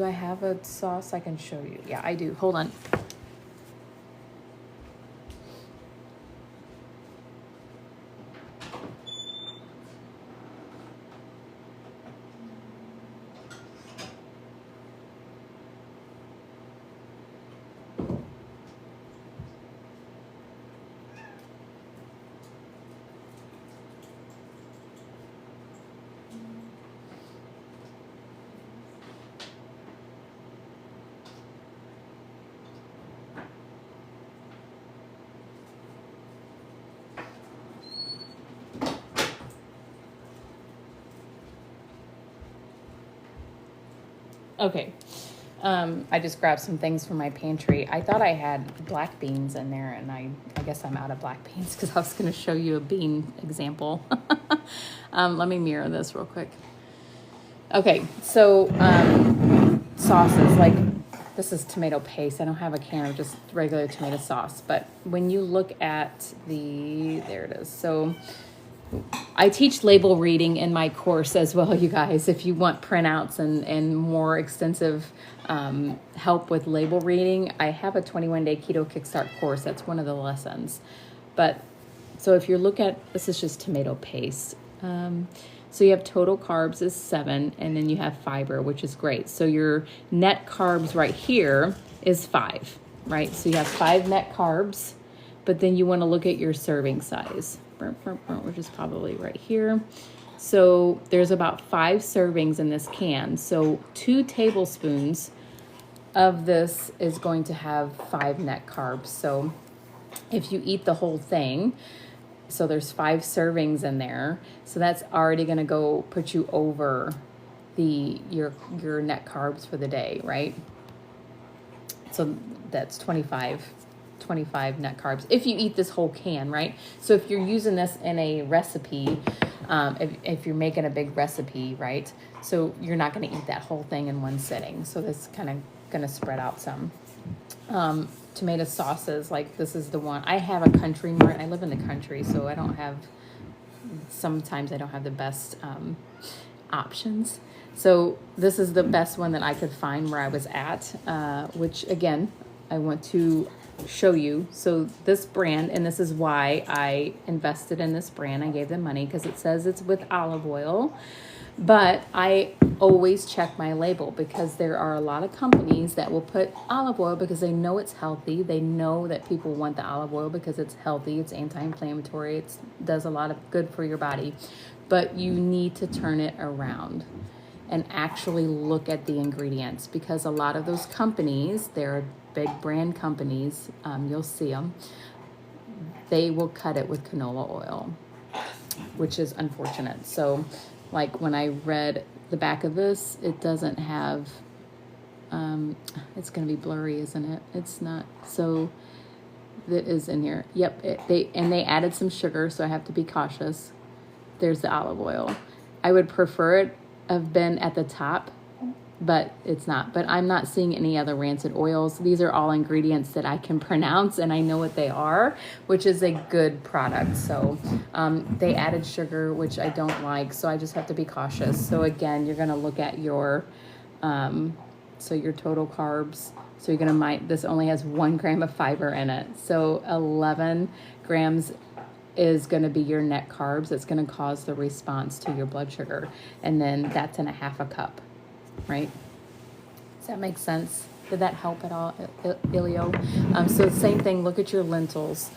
I have a sauce I can show you? Yeah, I do. Hold on. Okay. I just grabbed some things from my pantry. I thought I had black beans in there, and I guess I'm out of black beans because I was going to show you a bean example. Let me mirror this real quick. Okay, so sauces, like this is tomato paste. I don't have a can of just regular tomato sauce, but when you look at there it is. So I teach label reading in my course as well, you guys. If you want printouts and more extensive help with label reading, I have a 21-day keto kickstart course. That's one of the lessons. But so if you look at, this is just tomato paste. So you have total carbs is 7, and then you have fiber, which is great. So your net carbs right here is 5, right? So you have 5 net carbs, but then you want to look at your serving size, which is probably right here. So there's about 5 servings in this can. So 2 tablespoons of this is going to have 5 net carbs. So if you eat the whole thing, so there's 5 servings in there. So that's already going to go put you over your net carbs for the day, right? So that's 25 net carbs if you eat this whole can, right? So if you're using this in a recipe, if you're making a big recipe, right? So you're not going to eat that whole thing in one sitting. So this kind of going to spread out some. Tomato sauces, like this is the one. I have a Country Mart. I live in the country, so sometimes I don't have the best options. So this is the best one that I could find where I was at, which again, I want to show you. So this brand, and this is why I invested in this brand. I gave them money because it says it's with olive oil. But I always check my label, because there are a lot of companies that will put olive oil because they know it's healthy. They know that people want the olive oil because it's healthy, it's anti-inflammatory, it does a lot of good for your body. But you need to turn it around and actually look at the ingredients, because a lot of those companies, they're big brand companies, you'll see them, they will cut it with canola oil, which is unfortunate. So like when I read the back of this, it doesn't have, it's going to be blurry, isn't it? It's not. So that is in here. Yep. They added some sugar, so I have to be cautious. There's the olive oil. I would prefer it have been at the top, but it's not. But I'm not seeing any other rancid oils. These are all ingredients that I can pronounce and I know what they are, which is a good product. So they added sugar, which I don't like, so I just have to be cautious. So again, you're going to look at your your total carbs. So you're going to this only has 1 gram of fiber in it. So 11 grams is going to be your net carbs. It's going to cause the response to your blood sugar. And then that's in a half a cup. Right? Does that make sense? Did that help at all, Ilio? So same thing, look at your lentils.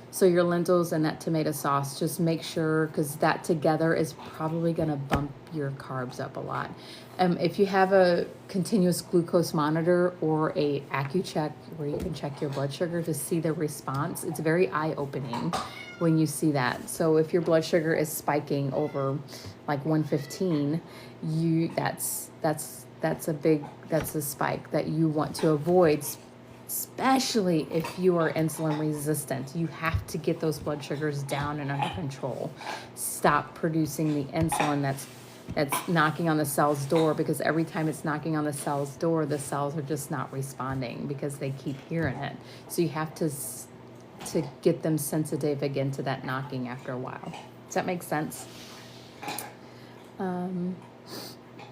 So your lentils and that tomato sauce, just make sure, because that together is probably going to bump your carbs up a lot. If you have a continuous glucose monitor or a AccuCheck where you can check your blood sugar to see the response, it's very eye-opening when you see that. So if your blood sugar is spiking over like 115, that's a spike that you want to avoid, especially if you are insulin resistant. You have to get those blood sugars down and under control. Stop producing the insulin that's knocking on the cell's door, because every time it's knocking on the cell's door, the cells are just not responding because they keep hearing it. So you have to get them sensitive again to that knocking after a while. Does that make sense?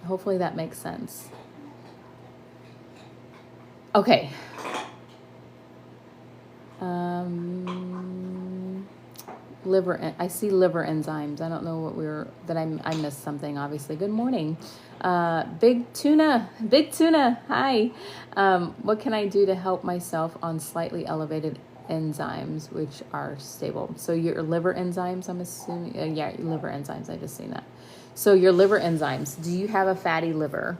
Hopefully that makes sense. Okay. I see liver enzymes. I don't know I missed something, obviously. Good morning. Big Tuna. Hi. What can I do to help myself on slightly elevated enzymes, which are stable? So your liver enzymes, I'm assuming, your liver enzymes, I just seen that. So your liver enzymes, do you have a fatty liver?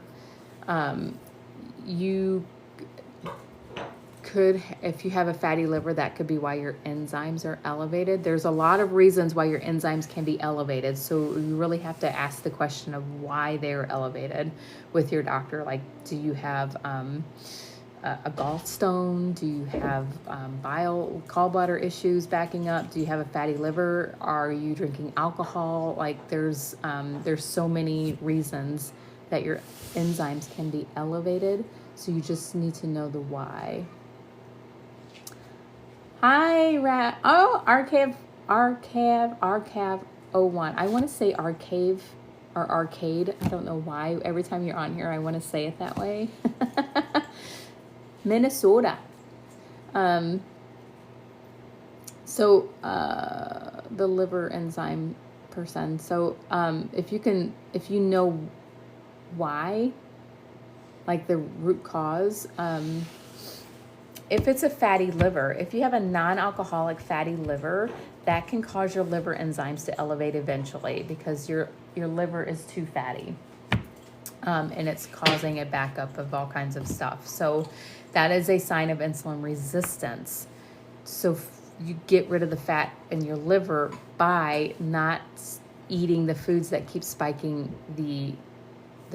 You could, if you have a fatty liver, that could be why your enzymes are elevated. There's a lot of reasons why your enzymes can be elevated. So you really have to ask the question of why they're elevated with your doctor. Like, do you have a gallstone? Do you have gallbladder issues backing up? Do you have a fatty liver? Are you drinking alcohol? Like, there's so many reasons that your enzymes can be elevated. So you just need to know the why. Hi, Rat. Oh, Arcav 01. I want to say Arcave or Arcade. I don't know why. Every time you're on here, I want to say it that way. Minnesota. So the liver enzyme percent. So if you know why, like the root cause, if it's a fatty liver, if you have a non-alcoholic fatty liver, that can cause your liver enzymes to elevate eventually because your liver is too fatty. And it's causing a backup of all kinds of stuff. So that is a sign of insulin resistance. So you get rid of the fat in your liver by not eating the foods that keep spiking the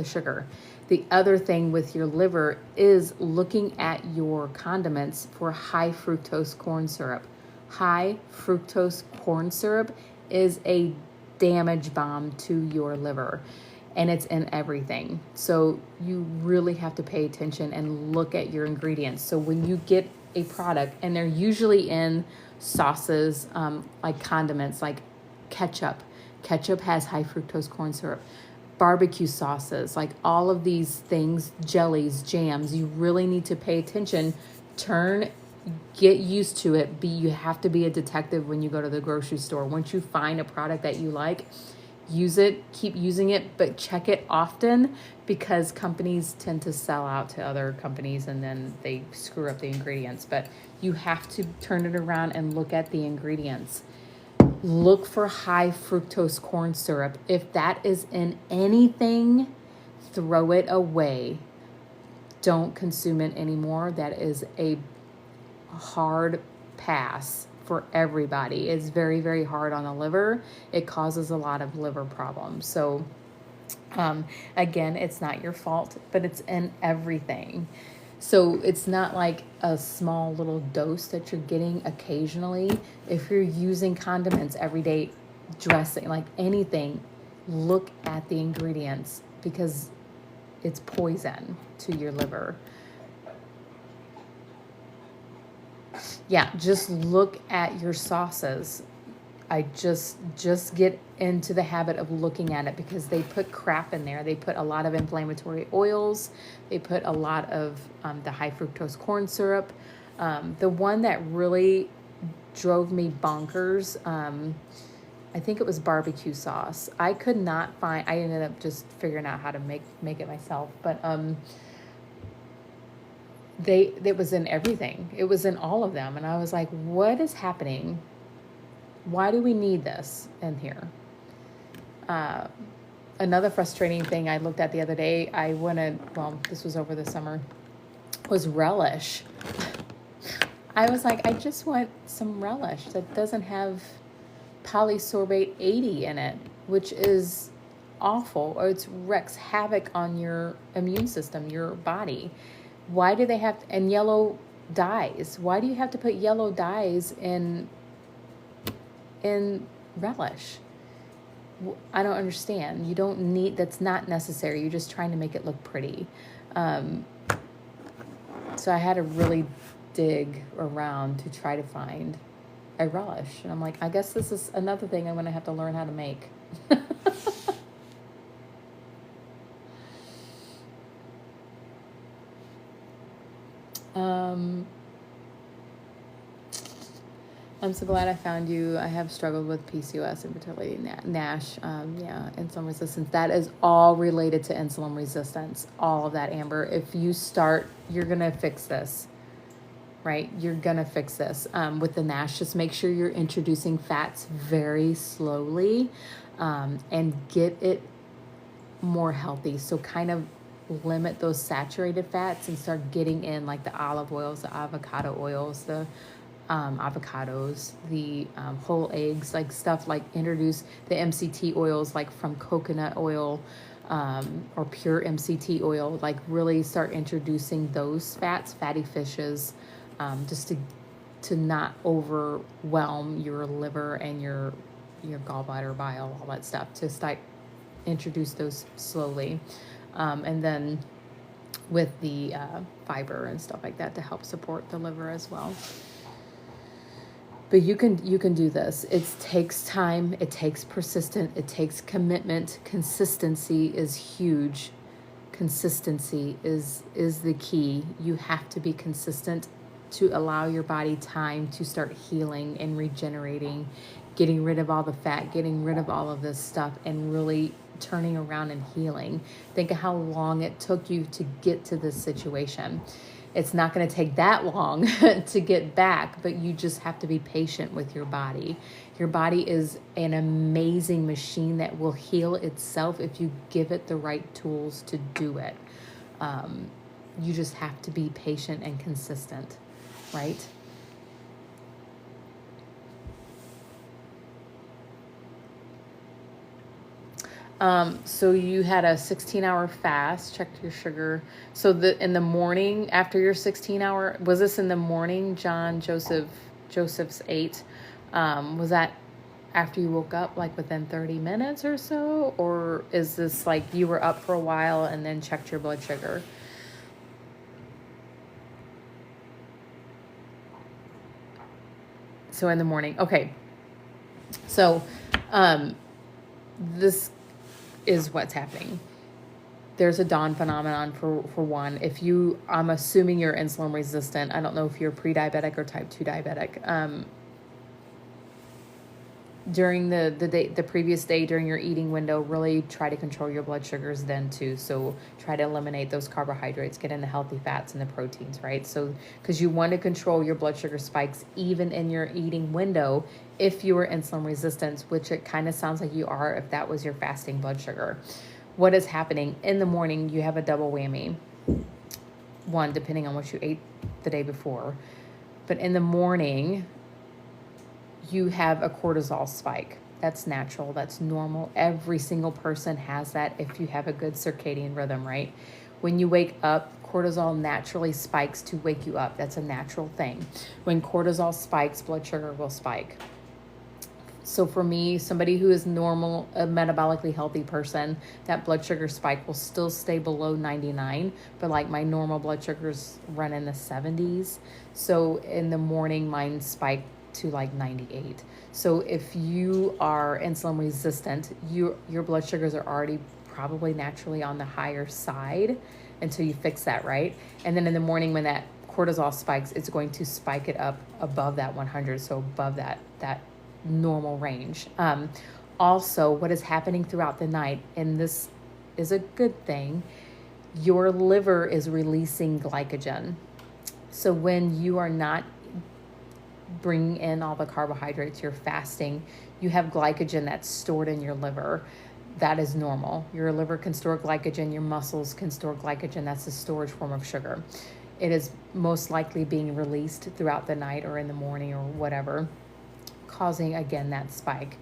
sugar. The other thing with your liver is looking at your condiments for high fructose corn syrup. High fructose corn syrup is a damage bomb to your liver, and it's in everything. So you really have to pay attention and look at your ingredients. So when you get a product, and they're usually in sauces, like condiments, like ketchup. Ketchup has high fructose corn syrup. Barbecue sauces, like all of these things, jellies, jams, you really need to pay attention. Get used to it. You have to be a detective when you go to the grocery store. Once you find a product that you like, use it, keep using it, but check it often, because companies tend to sell out to other companies and then they screw up the ingredients. But you have to turn it around and look at the ingredients. Look for high fructose corn syrup. If that is in anything, throw it away. Don't consume it anymore. That is a hard pass for everybody. It's very, very hard on the liver. It causes a lot of liver problems. So again, it's not your fault, but it's in everything. So it's not like a small little dose that you're getting occasionally. If you're using condiments, everyday dressing, like anything, look at the ingredients, because it's poison to your liver. Yeah, just look at your sauces. I just get into the habit of looking at it, because they put crap in there. They put a lot of inflammatory oils. They put a lot of the high fructose corn syrup. The one that really drove me bonkers, I think it was barbecue sauce. I could not find, I ended up just figuring out how to make it myself, but it was in everything. It was in all of them. And I was like, what is happening? Why do we need this in here? Another frustrating thing I looked at the other day, this was over the summer, was relish. I was like, I just want some relish that doesn't have polysorbate 80 in it, which is awful, or it wreaks havoc on your immune system, your body. Why do they have and yellow dyes? Why do you have to put yellow dyes in relish? I don't understand. You don't need, that's not necessary. You're just trying to make it look pretty. So I had to really dig around to try to find a relish. And I'm like, I guess this is another thing I'm going to have to learn how to make. I'm so glad I found you. I have struggled with PCOS, infertility, NASH, insulin resistance. That is all related to insulin resistance. All of that, Amber. If you start, you're going to fix this, right? You're going to fix this. With the NASH, just make sure you're introducing fats very slowly and get it more healthy. So kind of limit those saturated fats and start getting in like the olive oils, the avocado oils, the avocados, the whole eggs, like stuff like introduce the MCT oils like from coconut oil or pure MCT oil, like really start introducing those fats, fatty fishes, just to not overwhelm your liver and your gallbladder, bile, all that stuff, to start introduce those slowly. And then with the fiber and stuff like that to help support the liver as well. But you can do this. It takes time. It takes persistence. It takes commitment. Consistency is huge. Consistency is the key. You have to be consistent to allow your body time to start healing and regenerating, getting rid of all the fat, getting rid of all of this stuff, and really turning around and healing. Think of how long it took you to get to this situation. It's not going to take that long to get back, but you just have to be patient with your body. Your body is an amazing machine that will heal itself if you give it the right tools to do it. You just have to be patient and consistent, right? So you had a 16-hour fast, checked your sugar. So in the morning after your 16-hour, was this in the morning, Joseph's 8? Was that after you woke up, like within 30 minutes or so? Or is this like you were up for a while and then checked your blood sugar? So in the morning. Okay. So, this is what's happening. There's a dawn phenomenon for one. I'm assuming you're insulin resistant. I don't know if you're pre-diabetic or type 2 diabetic. During the previous day, during your eating window, really try to control your blood sugars then too. So try to eliminate those carbohydrates, get in the healthy fats and the proteins, right? So, because you want to control your blood sugar spikes even in your eating window if you were insulin resistant, which it kind of sounds like you are if that was your fasting blood sugar. What is happening in the morning? You have a double whammy. One, depending on what you ate the day before. But in the morning, you have a cortisol spike. That's natural. That's normal. Every single person has that if you have a good circadian rhythm, right? When you wake up, cortisol naturally spikes to wake you up. That's a natural thing. When cortisol spikes, blood sugar will spike. So for me, somebody who is normal, a metabolically healthy person, that blood sugar spike will still stay below 99, but like my normal blood sugars run in the 70s. So in the morning, mine spike to like 98. So if you are insulin resistant, your blood sugars are already probably naturally on the higher side until you fix that, right? And then in the morning when that cortisol spikes, it's going to spike it up above that 100, so above that normal range. Also, what is happening throughout the night, and this is a good thing, your liver is releasing glycogen. So when you are not bringing in all the carbohydrates, you're fasting, you have glycogen that's stored in your liver. That is normal. Your liver can store glycogen, your muscles can store glycogen. That's a storage form of sugar. It is most likely being released throughout the night or in the morning or whatever, causing, again, that spike.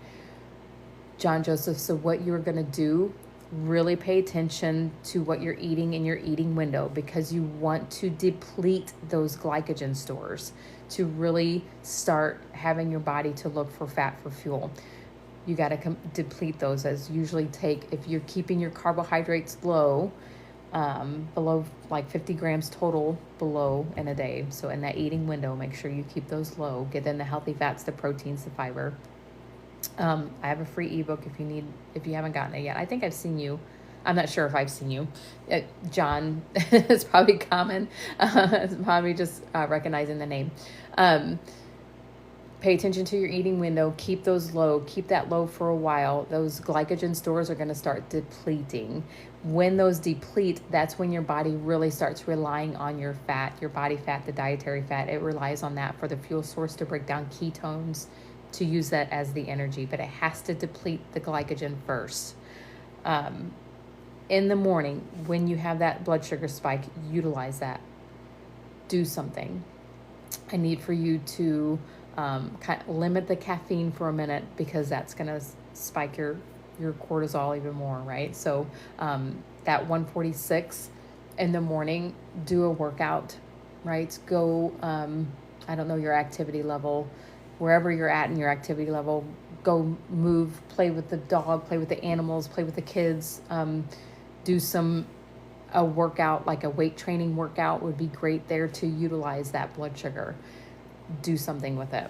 John Joseph, so what you're going to do, really pay attention to what you're eating in your eating window, because you want to deplete those glycogen stores to really start having your body to look for fat for fuel. You got to deplete those. As usually take, if you're keeping your carbohydrates low, below like 50 grams total below in a day. So in that eating window, make sure you keep those low. Get in the healthy fats, the proteins, the fiber. I have a free ebook if you haven't gotten it yet. I think I've seen you. I'm not sure if I've seen you. John, it's probably common. It's probably just recognizing the name. Pay attention to your eating window. Keep those low. Keep that low for a while. Those glycogen stores are going to start depleting. When those deplete, that's when your body really starts relying on your fat, your body fat, the dietary fat. It relies on that for the fuel source to break down ketones, to use that as the energy, but it has to deplete the glycogen first. In the morning, when you have that blood sugar spike, utilize that. Do something. I need for you to limit the caffeine for a minute, because that's going to spike your cortisol even more, right? So that 146 in the morning, do a workout, right? Go, I don't know your activity level, wherever you're at in your activity level, go move, play with the dog, play with the animals, play with the kids, do a workout, like a weight training workout would be great there to utilize that blood sugar. Do something with it.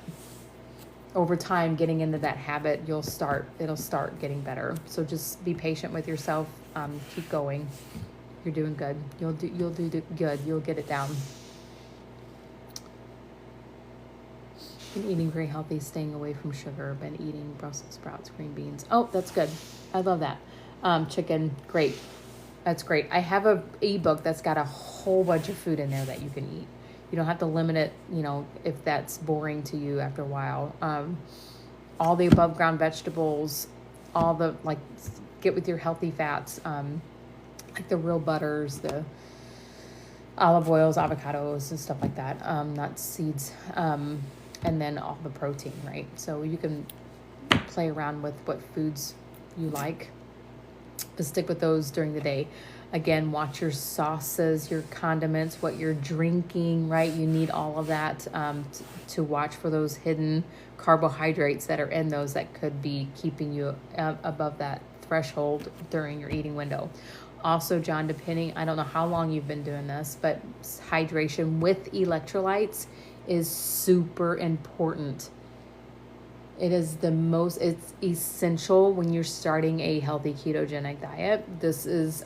Over time, getting into that habit, it'll start getting better. So just be patient with yourself. Keep going. You're doing good. You'll do good. You'll get it down. Been eating very healthy, staying away from sugar. Been eating Brussels sprouts, green beans. Oh, that's good. I love that. Chicken, great. That's great. I have a ebook that's got a whole bunch of food in there that you can eat. You don't have to limit it, if that's boring to you after a while. All the above ground vegetables, all the, get with your healthy fats, like the real butters, the olive oils, avocados, and stuff like that, nuts, seeds, and then all the protein, right? So you can play around with what foods you like, but stick with those during the day. Again, watch your sauces, your condiments, what you're drinking, right? You need all of that to watch for those hidden carbohydrates that are in those that could be keeping you above that threshold during your eating window. Also, John, I don't know how long you've been doing this, but hydration with electrolytes is super important. It's essential when you're starting a healthy ketogenic diet.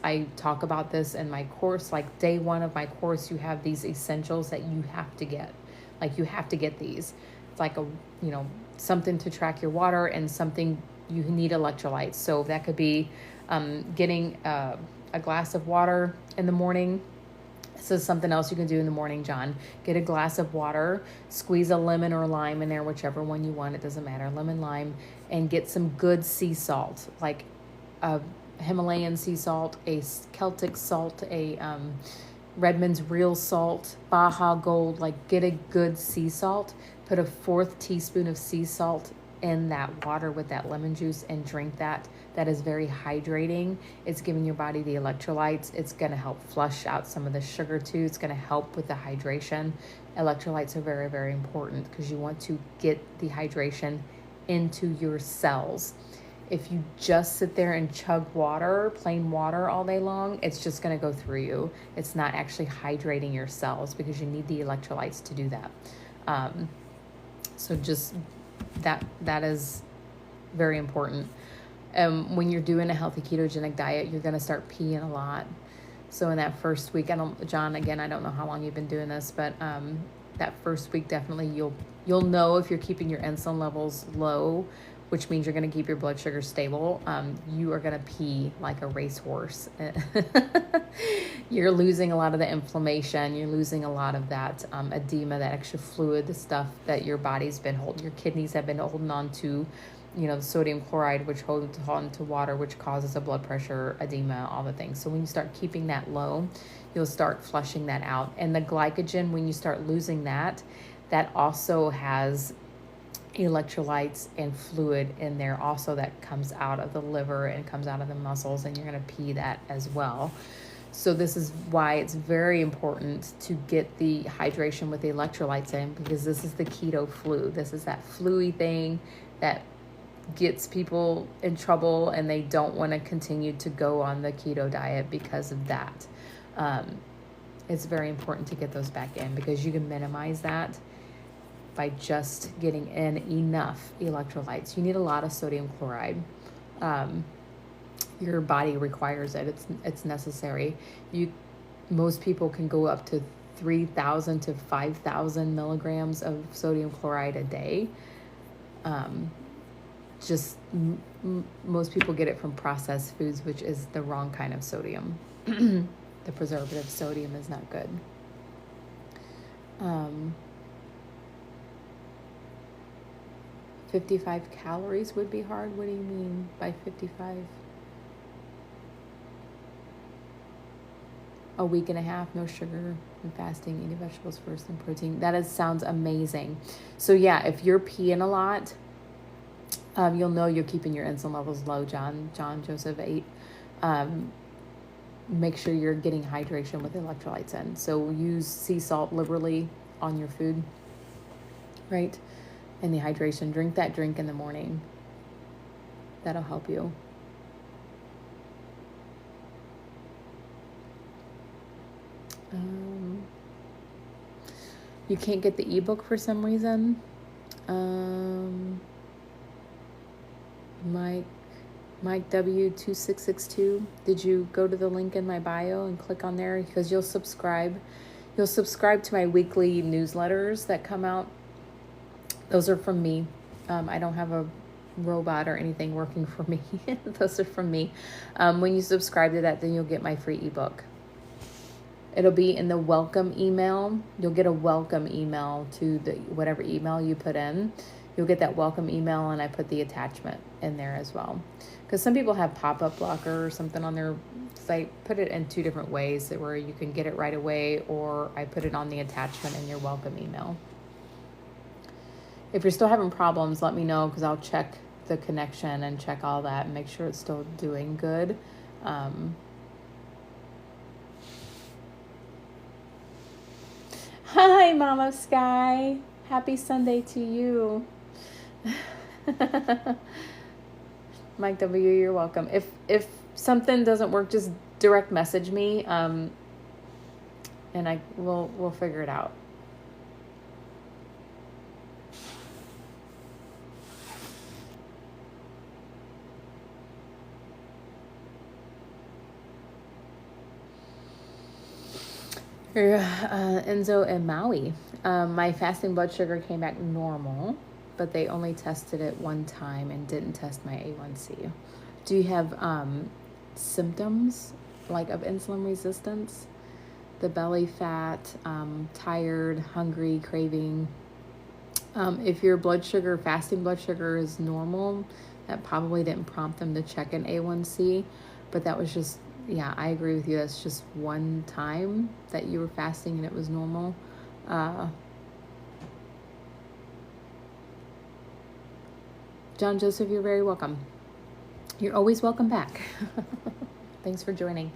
I talk about this in my course, like day one of my course, you have these essentials that you have to get. You have to get these. It's like something to track your water and something you need electrolytes. So that could be getting a glass of water in the morning. This is something else you can do in the morning, John. Get a glass of water, squeeze a lemon or lime in there, whichever one you want. It doesn't matter, lemon, lime, and get some good sea salt, like a Himalayan sea salt, a Celtic salt, a Redmond's real salt, Baja Gold. Get a good sea salt. Put a 1/4 teaspoon of sea salt in that water with that lemon juice and drink that. That is very hydrating. It's giving your body the electrolytes. It's going to help flush out some of the sugar too. It's going to help with the hydration. Electrolytes are very, very important because you want to get the hydration into your cells. If you just sit there and chug water, plain water all day long, it's just going to go through you. It's not actually hydrating your cells because you need the electrolytes to do that. So just that is very important. When you're doing a healthy ketogenic diet, you're going to start peeing a lot. So in that first week, John, again, I don't know how long you've been doing this, but that first week, definitely you'll know if you're keeping your insulin levels low, which means you're going to keep your blood sugar stable. You are going to pee like a racehorse. You're losing a lot of the inflammation. You're losing a lot of that edema, that extra fluid, the stuff that your body's been holding. Your kidneys have been holding on to, the sodium chloride, which holds on to water, which causes a blood pressure, edema, all the things. So when you start keeping that low, you'll start flushing that out. And the glycogen, when you start losing that also has electrolytes and fluid in there also that comes out of the liver and comes out of the muscles, and you're going to pee that as well. So this is why it's very important to get the hydration with the electrolytes in, because this is the keto flu. This is that flu-y thing that gets people in trouble, and they don't want to continue to go on the keto diet because of that. It's very important to get those back in, because you can minimize that by just getting in enough electrolytes. You need a lot of sodium chloride. Your body requires it. It's necessary. Most people can go up to 3,000 to 5,000 milligrams of sodium chloride a day. Most people get it from processed foods, which is the wrong kind of sodium. The preservative sodium is not good. 55 calories would be hard. What do you mean by 55? A week and a half, no sugar and fasting, eating vegetables first and protein. Sounds amazing. So yeah, if you're peeing a lot, you'll know you're keeping your insulin levels low. John Joseph 8. Make sure you're getting hydration with electrolytes in. So use sea salt liberally on your food, right? And the hydration, drink that drink in the morning. That'll help you. You can't get the ebook for some reason. Mike W2662. Did you go to the link in my bio and click on there? Because you'll subscribe to my weekly newsletters that come out. Those are from me. I don't have a robot or anything working for me. Those are from me. When you subscribe to that, then you'll get my free ebook. It'll be in the welcome email. You'll get a welcome email to the whatever email you put in. You'll get that welcome email, and I put the attachment in there as well. Because some people have pop-up blocker or something on their site. Put it in two different ways, where you can get it right away, or I put it on the attachment in your welcome email. If you're still having problems, let me know, because I'll check the connection and check all that and make sure it's still doing good. Hi, Mama Sky. Happy Sunday to you. Mike W, you're welcome. If something doesn't work, just direct message me, and we'll figure it out. Enzo and Maui. My fasting blood sugar came back normal, but they only tested it one time and didn't test my A1C. Do you have symptoms like of insulin resistance? The belly fat, tired, hungry, craving. If your fasting blood sugar is normal, that probably didn't prompt them to check an A1C, but that was just, yeah, I agree with you. That's just one time that you were fasting and it was normal. John Joseph, you're very welcome. You're always welcome back. Thanks for joining.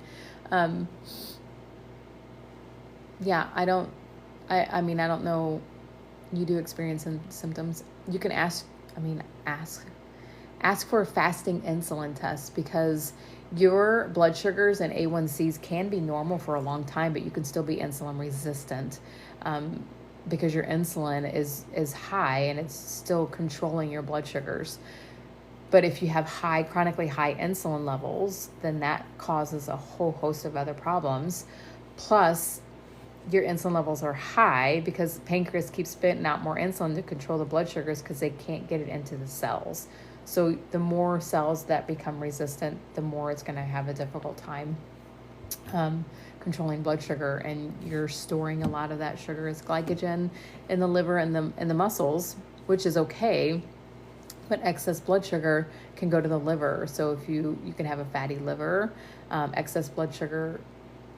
Yeah, I don't know. You do experience some symptoms. You can ask for a fasting insulin test, because your blood sugars and A1Cs can be normal for a long time, but you can still be insulin resistant, because your insulin is high and it's still controlling your blood sugars. But if you have chronically high insulin levels, then that causes a whole host of other problems. Plus, your insulin levels are high because pancreas keeps spitting out more insulin to control the blood sugars, because they can't get it into the cells. So the more cells that become resistant, the more it's going to have a difficult time controlling blood sugar, and you're storing a lot of that sugar as glycogen in the liver and the muscles, which is okay. But excess blood sugar can go to the liver. So if you can have a fatty liver, excess blood sugar,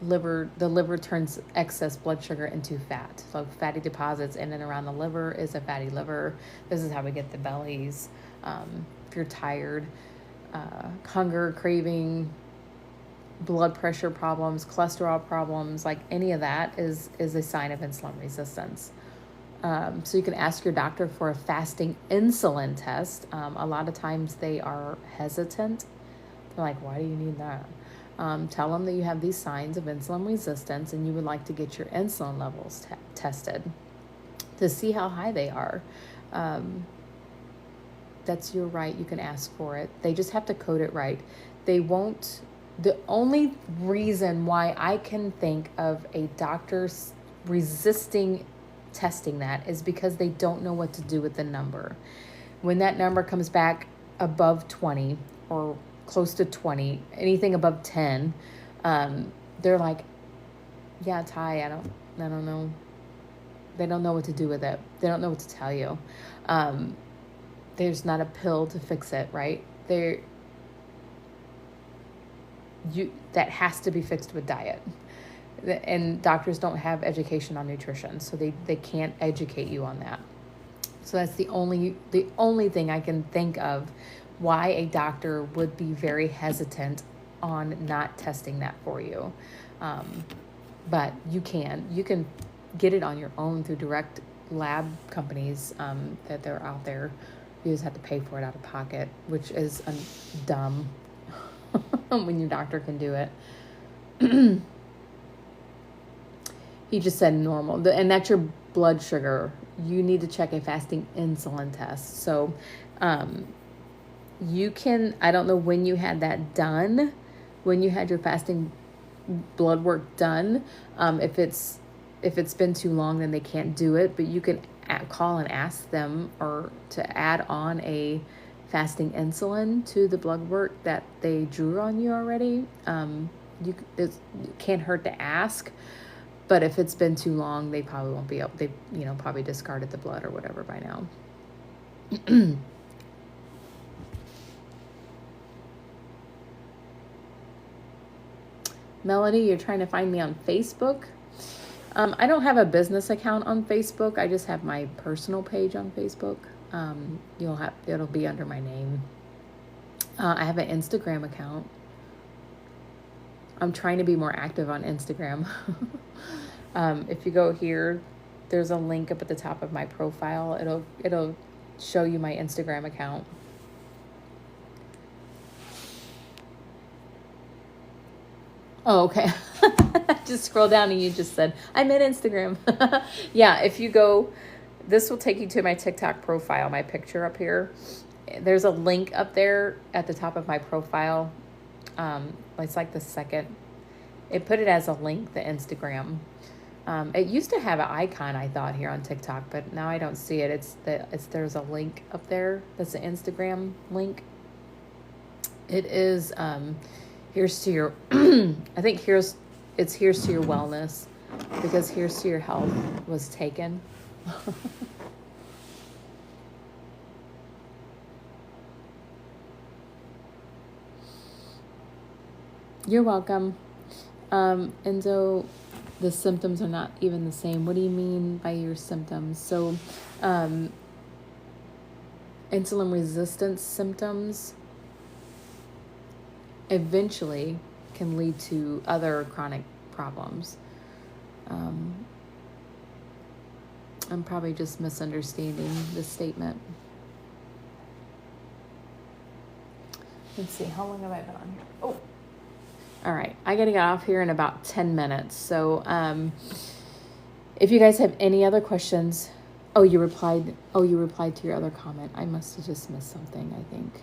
the liver turns excess blood sugar into fat. So fatty deposits in and around the liver is a fatty liver. This is how we get the bellies. If you're tired, hunger, craving, blood pressure problems, cholesterol problems, like any of that is a sign of insulin resistance. So you can ask your doctor for a fasting insulin test. A lot of times they are hesitant. They're like, why do you need that? Tell them that you have these signs of insulin resistance and you would like to get your insulin levels tested to see how high they are. That's your right. You can ask for it. They just have to code it right. They won't. The only reason why I can think of a doctor resisting testing that is because they don't know what to do with the number. When that number comes back above 20 or close to 20, anything above 10, they're like, yeah, it's high. I don't know. They don't know what to do with it. They don't know what to tell you. There's not a pill to fix it, right? That has to be fixed with diet. And doctors don't have education on nutrition, so they can't educate you on that. So that's the only thing I can think of why a doctor would be very hesitant on not testing that for you. But you can get it on your own through direct lab companies that they're out there. You just have to pay for it out of pocket, which is dumb when your doctor can do it. He just said normal, and that's your blood sugar. You need to check a fasting insulin test. So you can, I don't know when you had that done, when you had your fasting blood work done. If it's been too long, then they can't do it, but you can call and ask them or to add on a fasting insulin to the blood work that they drew on you already. It can't hurt to ask. But if it's been too long, they probably won't be able, they, probably discarded the blood or whatever by now. Melody, you're trying to find me on Facebook? I don't have a business account on Facebook. I just have my personal page on Facebook. It'll be under my name. I have an Instagram account. I'm trying to be more active on Instagram. If you go here, there's a link up at the top of my profile. It'll show you my Instagram account. Oh, okay. Just scroll down and you just said, I'm at Instagram. Yeah, if you go, this will take you to my TikTok profile, my picture up here. There's a link up there at the top of my profile. It's like the second. It put it as a link, the Instagram. It used to have an icon, I thought, here on TikTok, but now I don't see it. There's a link up there. That's an Instagram link. It is here's to your I think here's to your wellness, because here's to your health was taken. You're welcome. And so the symptoms are not even the same. What do you mean by your symptoms? So insulin resistance symptoms eventually can lead to other chronic problems. I'm probably just misunderstanding the statement. Let's see, how long have I been on here? Oh, all right. I got to get off here in about 10 minutes. So if you guys have any other questions, you replied to your other comment. I must have just missed something, I think.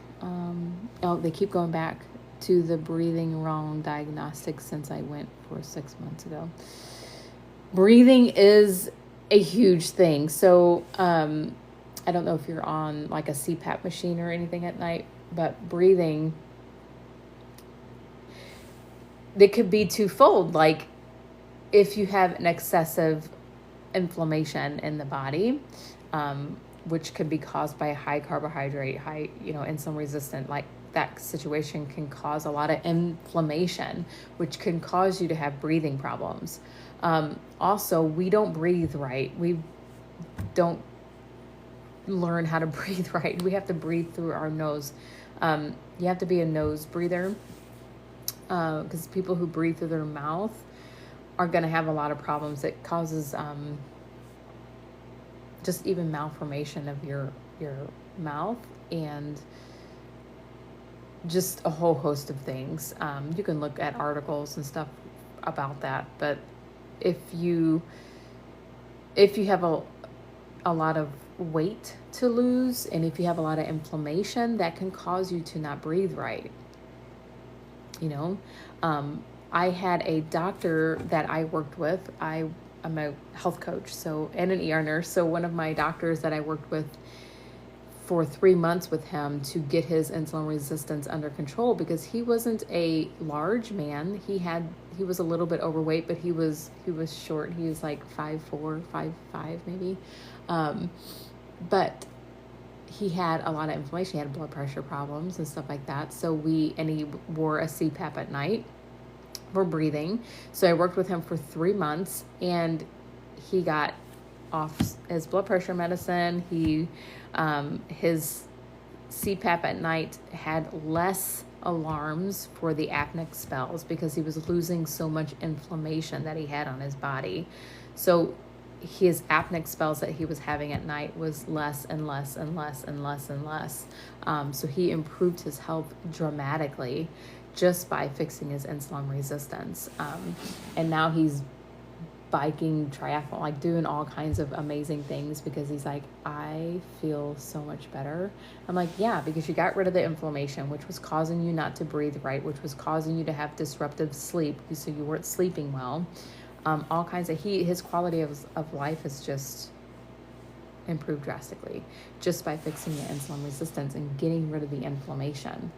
They keep going back to the breathing wrong diagnostic since I went for 6 months ago. Breathing is a huge thing. So I don't know if you're on like a CPAP machine or anything at night, but breathing, it could be twofold. Like if you have an excessive inflammation in the body, which could be caused by high carbohydrate, high, insulin resistant, like that situation can cause a lot of inflammation, which can cause you to have breathing problems. Also, we don't breathe right. We don't learn how to breathe right. We have to breathe through our nose. You have to be a nose breather, because people who breathe through their mouth are going to have a lot of problems. It causes just even malformation of your mouth, and just a whole host of things. You can look at articles and stuff about that, but if you have a lot of weight to lose, and if you have a lot of inflammation, that can cause you to not breathe right. I had a doctor that I worked with. I'm a health coach, and an ER nurse. So one of my doctors that I worked with for 3 months with him to get his insulin resistance under control, because he wasn't a large man. He was a little bit overweight, but he was short. He was like 5'4", 5'5", maybe. But he had a lot of inflammation. He had blood pressure problems and stuff like that. And he wore a CPAP at night for breathing. So I worked with him for 3 months, and he got off his blood pressure medicine. His CPAP at night had less alarms for the apneic spells, because he was losing so much inflammation that he had on his body. So his apneic spells that he was having at night was less and less and less and less and less. So he improved his health dramatically just by fixing his insulin resistance. And now he's biking, triathlon, like doing all kinds of amazing things, because he's like, I feel so much better. I'm like, yeah, because you got rid of the inflammation, which was causing you not to breathe right, which was causing you to have disruptive sleep, so you weren't sleeping well. All kinds of his quality of life has just improved drastically just by fixing the insulin resistance and getting rid of the inflammation.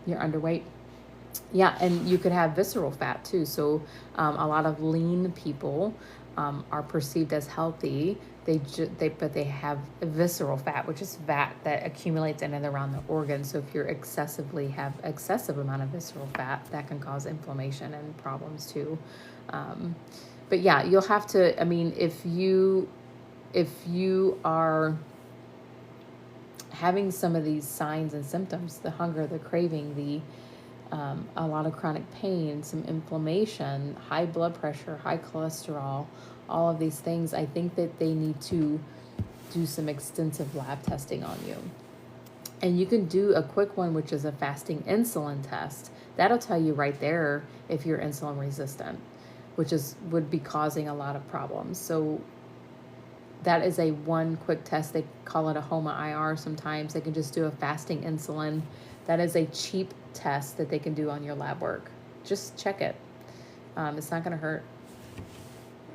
You're underweight. Yeah, and you could have visceral fat too. So a lot of lean people are perceived as healthy. But they have visceral fat, which is fat that accumulates in and around the organs. So if you have excessive amount of visceral fat, that can cause inflammation and problems too. But yeah, you'll have to. I mean, if you are having some of these signs and symptoms, the hunger, the craving, a lot of chronic pain, some inflammation, high blood pressure, high cholesterol, all of these things, I think that they need to do some extensive lab testing on you. And you can do a quick one, which is a fasting insulin test. That'll tell you right there if you're insulin resistant, which would be causing a lot of problems. So that is one quick test. They call it a HOMA IR sometimes. They can just do a fasting insulin. That is a cheap test that they can do on your lab work. Just check it. It's not going to hurt.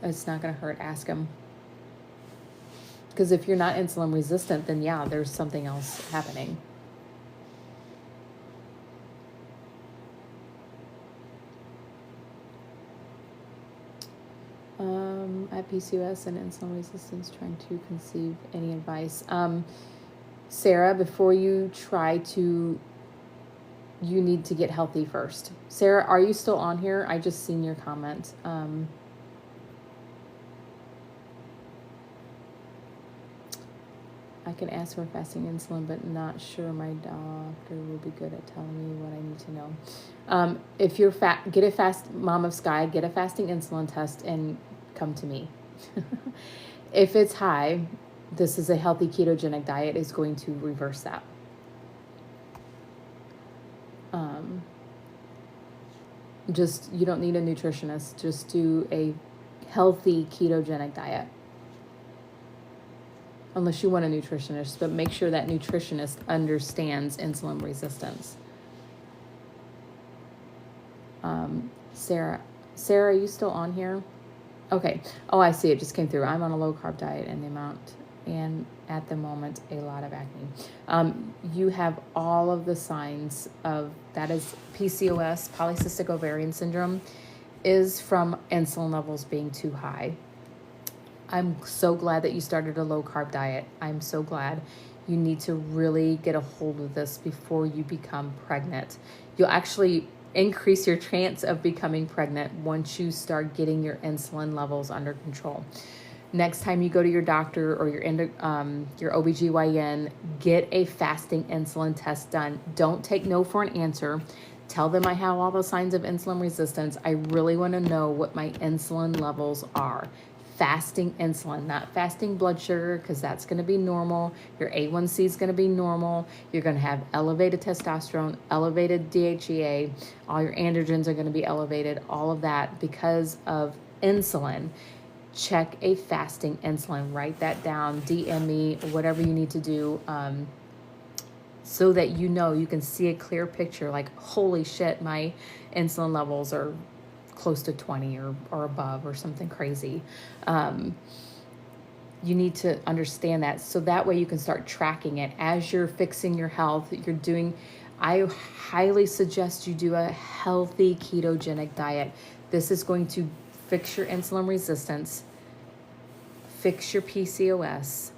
It's not going to hurt. Ask them. Because if you're not insulin resistant, then yeah, there's something else happening. I have PCOS and insulin resistance, trying to conceive. Any advice? Sarah, before you you need to get healthy first. Sarah, are you still on here? I just seen your comment. I can ask for fasting insulin, but not sure my doctor will be good at telling me what I need to know. If you're fat, get a Mom of Sky, get a fasting insulin test and come to me. If it's high, this is a healthy ketogenic diet is going to reverse that. You don't need a nutritionist. Just do a healthy ketogenic diet. Unless you want a nutritionist, but make sure that nutritionist understands insulin resistance. Sarah, are you still on here? Okay. Oh, I see. It just came through. I'm on a low carb diet and at the moment, a lot of acne. You have all of the signs of that is PCOS, polycystic ovarian syndrome, is from insulin levels being too high. I'm so glad that you started a low carb diet. I'm so glad. You need to really get a hold of this before you become pregnant. You'll actually increase your chance of becoming pregnant once you start getting your insulin levels under control. Next time you go to your doctor or your OBGYN, get a fasting insulin test done. Don't take no for an answer. Tell them I have all the signs of insulin resistance. I really want to know what my insulin levels are. Fasting insulin, not fasting blood sugar, because that's going to be normal. Your A1C is going to be normal. You're going to have elevated testosterone, elevated DHEA. All your androgens are going to be elevated, all of that because of insulin. Check a fasting insulin. Write that down, DM me, whatever you need to do, so that you can see a clear picture, like, holy shit, my insulin levels are close to 20 or above or something crazy. You need to understand that, so that way you can start tracking it as you're fixing your health. I highly suggest you do a healthy ketogenic diet. This is going to fix your insulin resistance, fix your PCOS.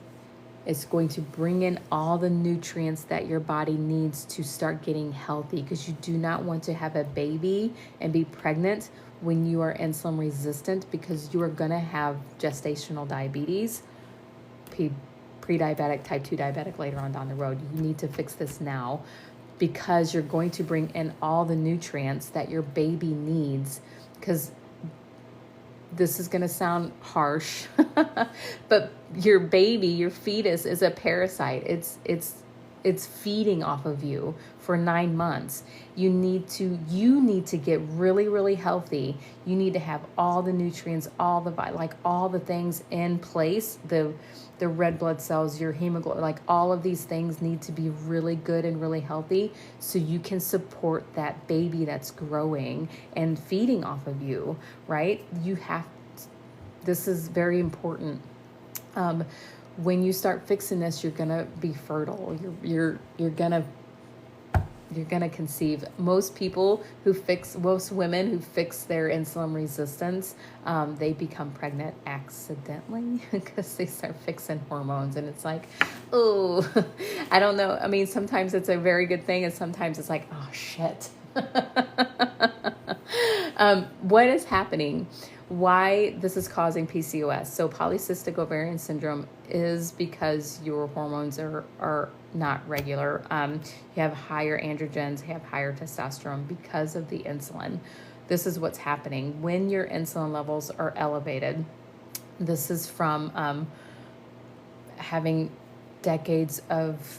It's going to bring in all the nutrients that your body needs to start getting healthy, because you do not want to have a baby and be pregnant when you are insulin resistant, because you are going to have gestational diabetes, pre-diabetic, type 2 diabetic later on down the road. You need to fix this now, because you're going to bring in all the nutrients that your baby needs. Because this is going to sound harsh, but your baby, your fetus, is a parasite. It's feeding off of you for 9 months. You need to get really, really healthy. You need to have all the nutrients, all the things in place. The red blood cells, your hemoglobin, like all of these things need to be really good and really healthy, so you can support that baby that's growing and feeding off of you, right? This is very important. When you start fixing this, you're gonna be fertile. You're gonna conceive. Most women who fix their insulin resistance, they become pregnant accidentally because they start fixing hormones, and it's like, oh, I don't know. I mean, sometimes it's a very good thing, and sometimes it's like, oh shit. What is happening? Why this is causing PCOS? So polycystic ovarian syndrome is because your hormones are not regular. You have higher androgens, you have higher testosterone because of the insulin. This is what's happening when your insulin levels are elevated. This is from having decades of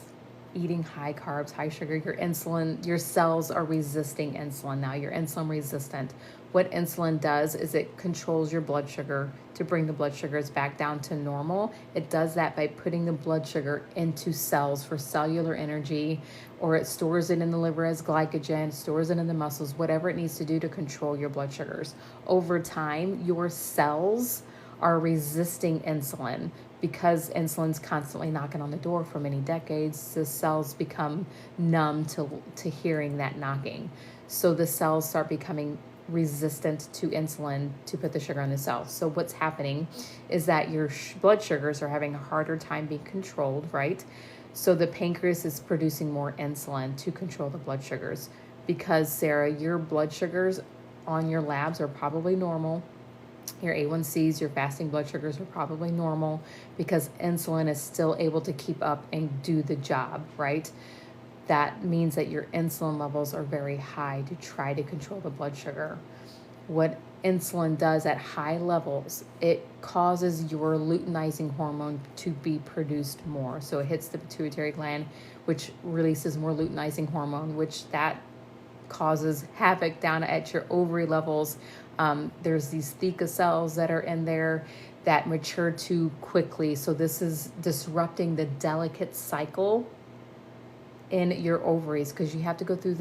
eating high carbs, high sugar. Your cells are resisting insulin now. You're insulin resistant. What insulin does is it controls your blood sugar to bring the blood sugars back down to normal. It does that by putting the blood sugar into cells for cellular energy, or it stores it in the liver as glycogen, stores it in the muscles, whatever it needs to do to control your blood sugars. Over time, your cells are resisting insulin because insulin's constantly knocking on the door for many decades. The cells become numb to hearing that knocking. So the cells start becoming resistant to insulin to put the sugar in the cells. So what's happening is that your blood sugars are having a harder time being controlled, right? So the pancreas is producing more insulin to control the blood sugars, because, Sarah, your blood sugars on your labs are probably normal. Your A1Cs, your fasting blood sugars are probably normal, because insulin is still able to keep up and do the job, right? That means that your insulin levels are very high to try to control the blood sugar. What insulin does at high levels, it causes your luteinizing hormone to be produced more. So it hits the pituitary gland, which releases more luteinizing hormone, which that causes havoc down at your ovary levels. There's these theca cells that are in there that mature too quickly. So this is disrupting the delicate cycle in your ovaries, because you have to go through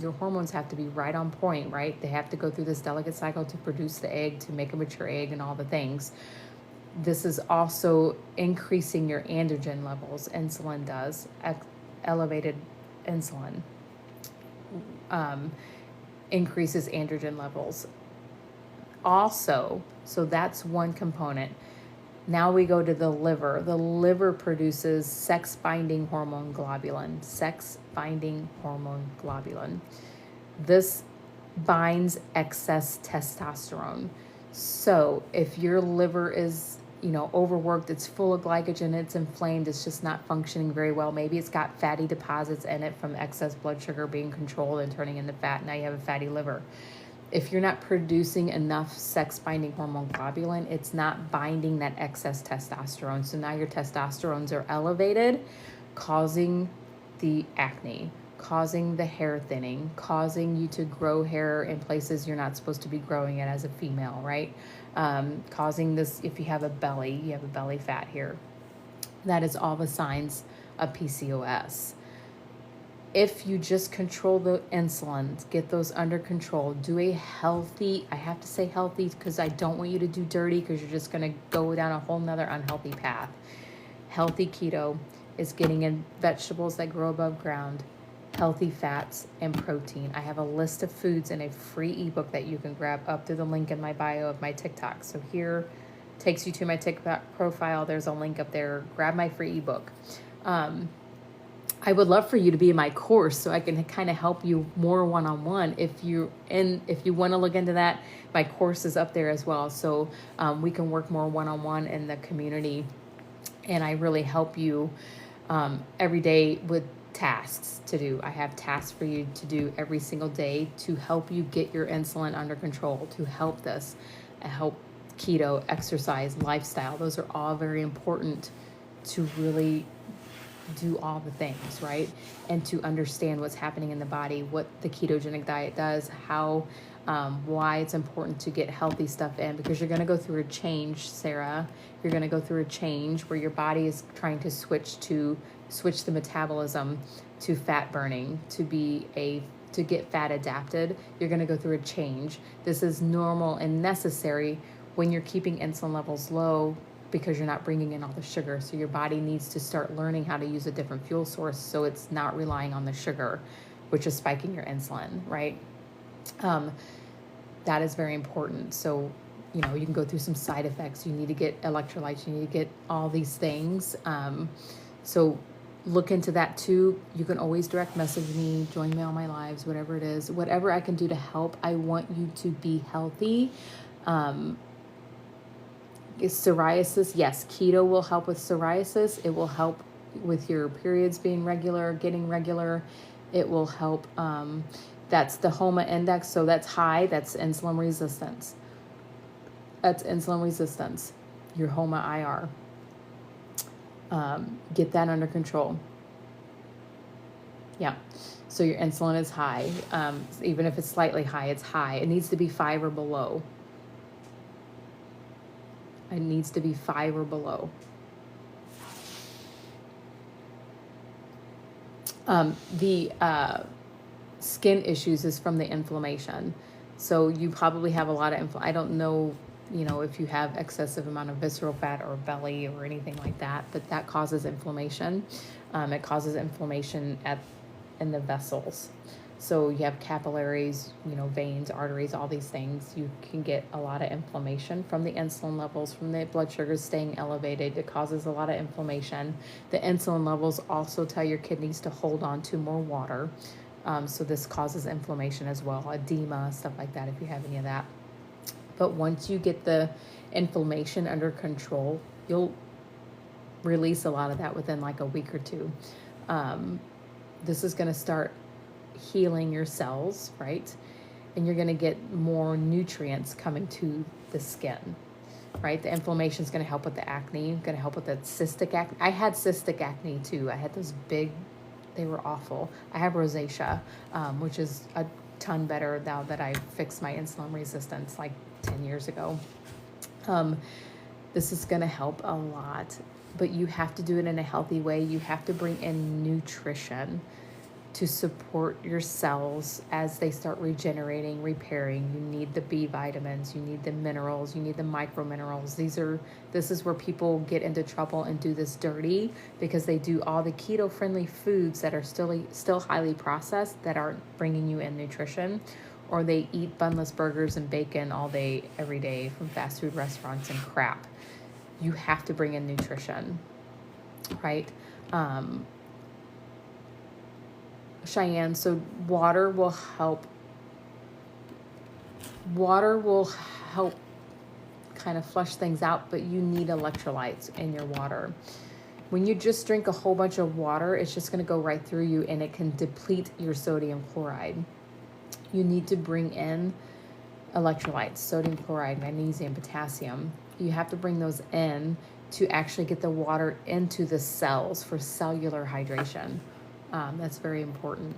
your hormones have to be right on point, right? They have to go through this delicate cycle to produce the egg, to make a mature egg, and all the things. This is also increasing your androgen levels. Insulin does. Elevated insulin increases androgen levels also. So that's one component. Now we go to the liver. The liver produces sex-binding hormone globulin. Sex-binding hormone globulin. This binds excess testosterone. So if your liver is, overworked, it's full of glycogen, it's inflamed, it's just not functioning very well. Maybe it's got fatty deposits in it from excess blood sugar being controlled and turning into fat. Now you have a fatty liver. If you're not producing enough sex-binding hormone globulin, it's not binding that excess testosterone. So now your testosterones are elevated, causing the acne, causing the hair thinning, causing you to grow hair in places you're not supposed to be growing it as a female, right? Causing this, if you have a belly, you have a belly fat here. That is all the signs of PCOS. If you just control the insulin, get those under control, do a healthy, I have to say healthy because I don't want you to do dirty because you're just going to go down a whole nother unhealthy path. Healthy keto is getting in vegetables that grow above ground, healthy fats, and protein. I have a list of foods in a free ebook that you can grab up through the link in my bio of my TikTok. So here takes you to my TikTok profile. There's a link up there. Grab my free ebook. I would love for you to be in my course so I can kind of help you more one-on-one. If you want to look into that, my course is up there as well. So we can work more one-on-one in the community. And I really help you every day with tasks to do. I have tasks for you to do every single day to help you get your insulin under control, to help help keto, exercise, lifestyle. Those are all very important to really do all the things, right? And to understand what's happening in the body, what the ketogenic diet does, how, why it's important to get healthy stuff in, because you're going to go through a change, Sarah. You're going to go through a change where your body is trying to switch the metabolism to fat burning, to get fat adapted. You're going to go through a change. This is normal and necessary when you're keeping insulin levels low, because you're not bringing in all the sugar. So your body needs to start learning how to use a different fuel source so it's not relying on the sugar, which is spiking your insulin, right? That is very important. So, you can go through some side effects. You need to get electrolytes. You need to get all these things. So look into that too. You can always direct message me, join me on my lives, whatever it is, whatever I can do to help. I want you to be healthy. Psoriasis, yes, keto will help with psoriasis. It will help with your periods being regular, getting regular. It will help, that's the HOMA index, so that's high, that's insulin resistance. That's insulin resistance, your HOMA IR. Get that under control. Yeah, so your insulin is high. Even if it's slightly high, it's high. It needs to be 5 or below. It needs to be 5 or below. The skin issues is from the inflammation. So you probably have a lot of I don't know, if you have excessive amount of visceral fat or belly or anything like that, but that causes inflammation. It causes inflammation in the vessels. So you have capillaries, veins, arteries, all these things. You can get a lot of inflammation from the insulin levels, from the blood sugars staying elevated. It causes a lot of inflammation. The insulin levels also tell your kidneys to hold on to more water. So this causes inflammation as well, edema, stuff like that, if you have any of that. But once you get the inflammation under control, you'll release a lot of that within like a week or two. This is going to start healing your cells, right? And you're going to get more nutrients coming to the skin, right? The inflammation is going to help with the acne, going to help with the cystic acne. I had cystic acne too. I had those big, they were awful. I have rosacea, which is a ton better now that I fixed my insulin resistance like 10 years ago. This is going to help a lot, but you have to do it in a healthy way. You have to bring in nutrition to support your cells as they start regenerating, repairing. You need the B vitamins, you need the minerals, you need the micro minerals. This is where people get into trouble and do this dirty, because they do all the keto friendly foods that are still highly processed that aren't bringing you in nutrition, or they eat bunless burgers and bacon all day, every day from fast food restaurants and crap. you have to bring in nutrition, right? Cheyenne, so water will help. Water will help kind of flush things out, but you need electrolytes in your water. When you just drink a whole bunch of water, it's just going to go right through you and it can deplete your sodium chloride. You need to bring in electrolytes, sodium chloride, magnesium, potassium. You have to bring those in to actually get the water into the cells for cellular hydration. That's very important.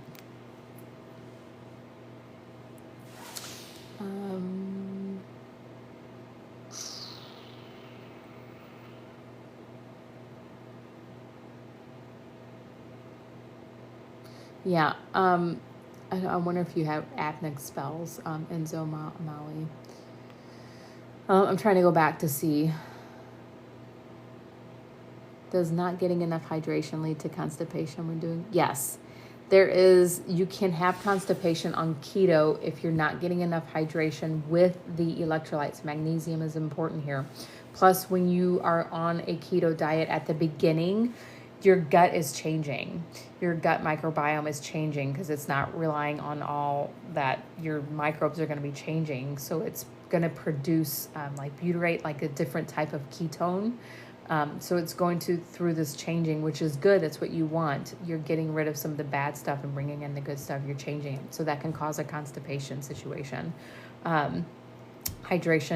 Yeah, I wonder if you have apneic spells, Enzo Maui. I'm trying to go back to see. Does not getting enough hydration lead to constipation when doing? Yes, there is. You can have constipation on keto if you're not getting enough hydration with the electrolytes. Magnesium is important here. Plus, when you are on a keto diet at the beginning, your gut is changing. Your gut microbiome is changing because it's not relying on all that. Your microbes are going to be changing. So it's going to produce like butyrate, like a different type of ketone. So it's going through this changing, which is good. That's what you want. You're getting rid of some of the bad stuff and bringing in the good stuff. You're changing it. So that can cause a constipation situation. Hydration,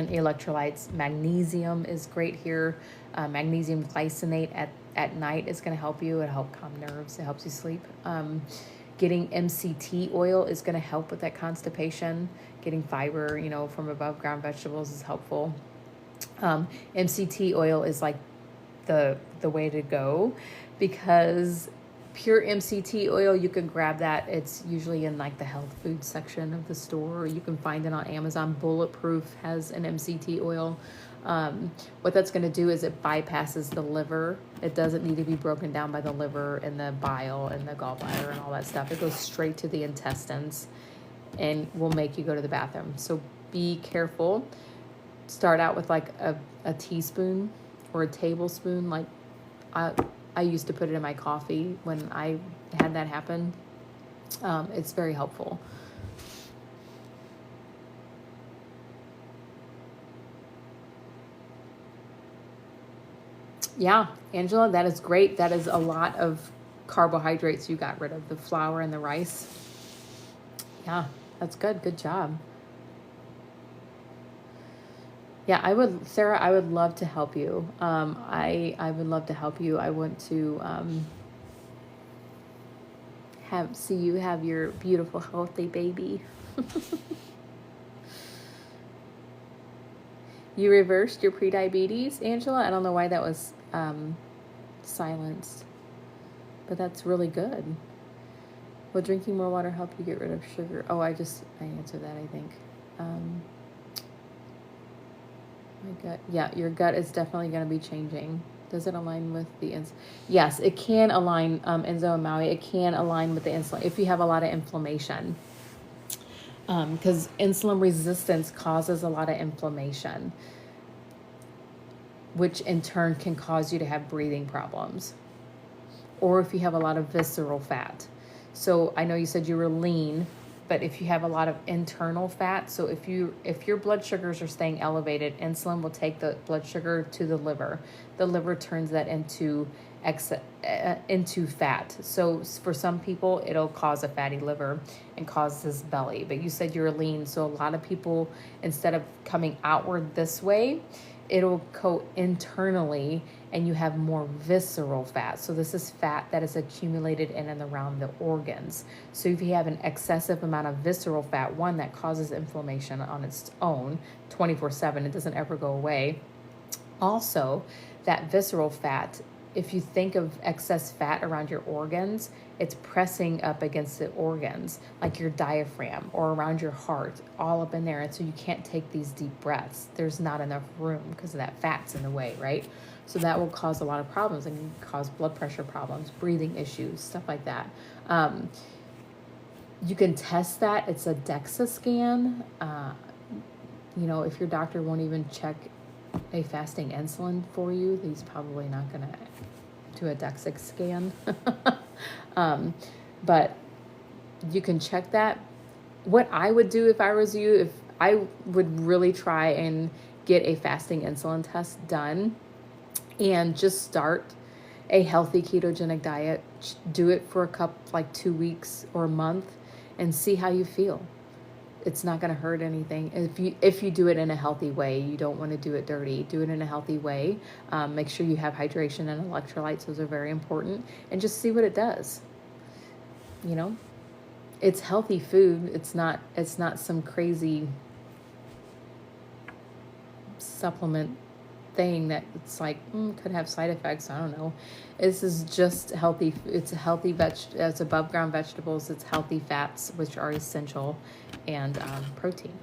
electrolytes, magnesium is great here. Magnesium glycinate at night is going to help you. It'll help calm nerves. It helps you sleep. Getting MCT oil is going to help with that constipation. Getting fiber, from above ground vegetables is helpful. MCT oil is like the way to go, because pure MCT oil, you can grab that. It's usually in like the health food section of the store. You can find it on Amazon. Bulletproof has an MCT oil. What that's going to do is it bypasses the liver. It doesn't need to be broken down by the liver and the bile and the gallbladder and all that stuff. It goes straight to the intestines and will make you go to the bathroom. So be careful. Start out with like a teaspoon or a tablespoon. Like I used to put it in my coffee when I had that happen. It's very helpful. Yeah, Angela, that is great. That is a lot of carbohydrates you got rid of, the flour and the rice. Yeah, that's good. Good job. Yeah, Sarah, I would love to help you. I would love to help you. I want to see you have your beautiful, healthy baby. You reversed your prediabetes, Angela? I don't know why that was silenced, but that's really good. Will drinking more water help you get rid of sugar? Oh, I answered that, I think. My gut. Yeah, your gut is definitely going to be changing. Does it align with the insulin? Yes, it can align, Enzo and Maui. It can align with the insulin if you have a lot of inflammation. Because insulin resistance causes a lot of inflammation, which in turn can cause you to have breathing problems. Or if you have a lot of visceral fat. So I know you said you were lean, but if you have a lot of internal fat, so if your blood sugars are staying elevated, insulin will take the blood sugar to the liver. The liver turns that into fat. So for some people, it'll cause a fatty liver and cause this belly. But you said you're lean, so a lot of people, instead of coming outward this way, it'll go internally and you have more visceral fat. So this is fat that is accumulated in and around the organs. So if you have an excessive amount of visceral fat, one, that causes inflammation on its own 24/7, it doesn't ever go away. Also, that visceral fat, if you think of excess fat around your organs, it's pressing up against the organs, like your diaphragm or around your heart, all up in there. And so you can't take these deep breaths. There's not enough room because of that fat's in the way, right? So that will cause a lot of problems and can cause blood pressure problems, breathing issues, stuff like that. You can test that. It's a DEXA scan. If your doctor won't even check a fasting insulin for you. He's probably not going to do a DEXA scan. But you can check that. What I would do if I was you, if I would really try and get a fasting insulin test done and just start a healthy ketogenic diet. Do it for 2 weeks or a month and see how you feel. It's not going to hurt anything. If you do it in a healthy way, you don't want to do it dirty. Do it in a healthy way. Make sure you have hydration and electrolytes. Those are very important. And just see what it does. You know, it's healthy food. It's not some crazy supplement thing that it's like could have side effects. I don't know. This is just healthy. It's a healthy it's above ground vegetables. It's healthy fats, which are essential, and protein.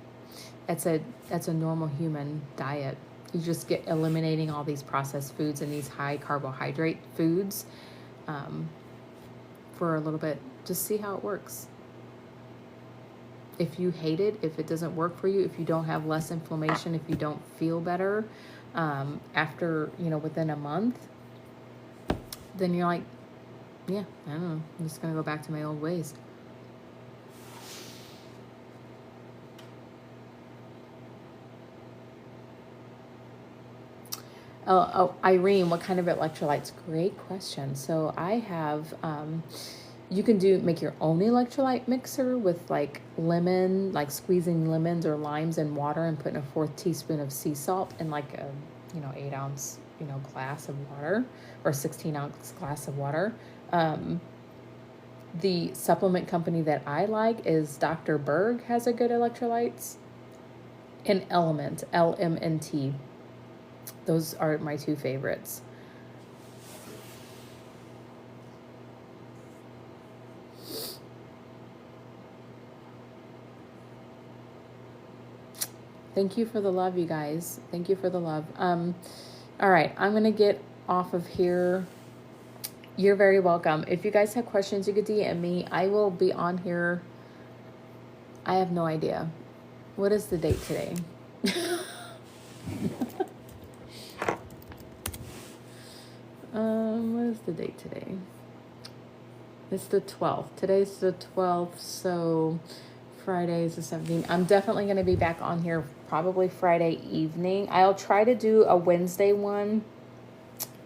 That's a normal human diet. You just get eliminating all these processed foods and these high carbohydrate foods for a little bit. Just see how it works. If you hate it, if it doesn't work for you, if you don't have less inflammation, if you don't feel better after, within a month, then you're like, yeah, I don't know. I'm just going to go back to my old ways. Oh, Irene, what kind of electrolytes? Great question. So I have, you can make your own electrolyte mixer with lemon, squeezing lemons or limes in water and putting a 4th teaspoon of sea salt in a 8-ounce, glass of water, or 16-ounce glass of water. The supplement company that I like is Dr. Berg has a good electrolytes, and Element, LMNT. Those are my 2 favorites. Thank you for the love, you guys. Thank you for the love. All right, I'm going to get off of here. You're very welcome. If you guys have questions, you could DM me. I will be on here. I have no idea. What is the date today? What is the date today? It's the 12th. Today's the 12th, so Friday is the 17th. I'm definitely going to be back on here probably Friday evening. I'll try to do a Wednesday one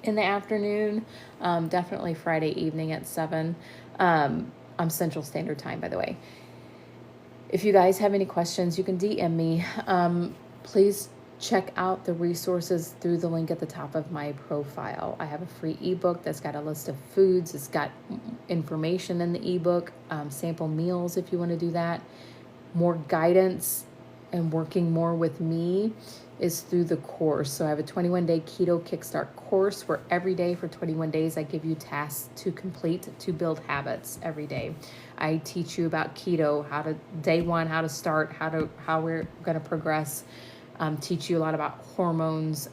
in the afternoon. Definitely Friday evening at 7. I'm Central Standard Time, by the way. If you guys have any questions, you can DM me. Please check out the resources through the link at the top of my profile. I have a free ebook that's got a list of foods. It's got information in the ebook, sample meals if you want to do that. More guidance and working more with me is through the course. So I have a 21-day keto kickstart course where every day for 21 days I give you tasks to complete to build habits every day. I teach you about keto, day 1, how to start, how we're going to progress. Teach you a lot about hormones,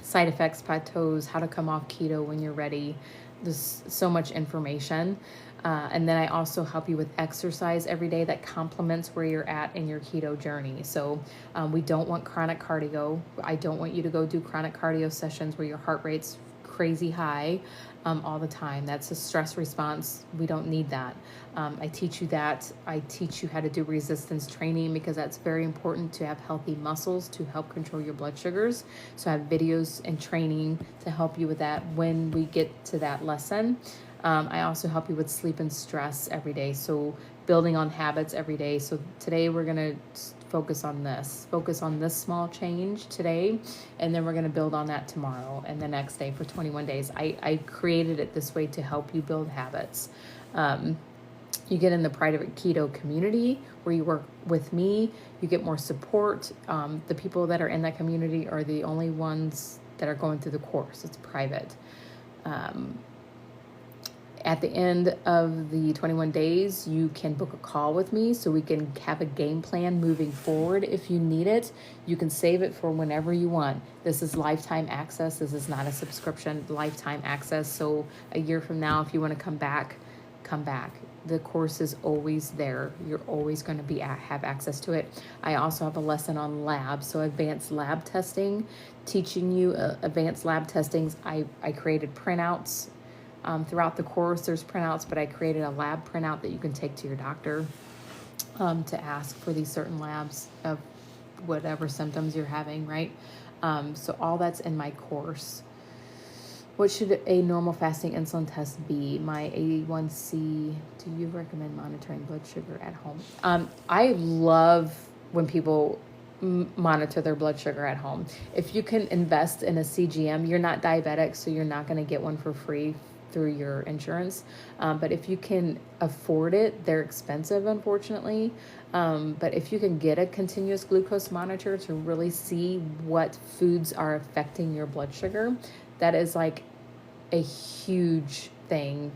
side effects, plateaus, how to come off keto when you're ready. There's so much information. And then I also help you with exercise every day that complements where you're at in your keto journey. So we don't want chronic cardio. I don't want you to go do chronic cardio sessions where your heart rate's crazy high all the time. That's a stress response. We don't need that. I teach you that. I teach you how to do resistance training because that's very important to have healthy muscles to help control your blood sugars. So I have videos and training to help you with that when we get to that lesson. I also help you with sleep and stress every day. So building on habits every day. So today we're going to focus on this small change today, and then we're going to build on that tomorrow and the next day for 21 days. I created it this way to help you build habits. You get in the private keto community where you work with me. You get more support. The people that are in that community are the only ones that are going through the course. It's private. At the end of the 21 days, you can book a call with me so we can have a game plan moving forward. If you need it, you can save it for whenever you want. This is lifetime access. This is not a subscription, lifetime access. So a year from now, if you want to come back come back. The course is always there. You're always going to be have access to it. I also have a lesson on labs, so advanced lab testing, teaching you advanced lab testings. I created printouts throughout the course. There's printouts, but I created a lab printout that you can take to your doctor to ask for these certain labs of whatever symptoms you're having, right? So all that's in my course. What should a normal fasting insulin test be? My A1C, do you recommend monitoring blood sugar at home? I love when people monitor their blood sugar at home. If you can invest in a CGM, you're not diabetic, so you're not going to get one for free through your insurance. But if you can afford it, they're expensive, unfortunately. But if you can get a continuous glucose monitor to really see what foods are affecting your blood sugar, that is like a huge thing,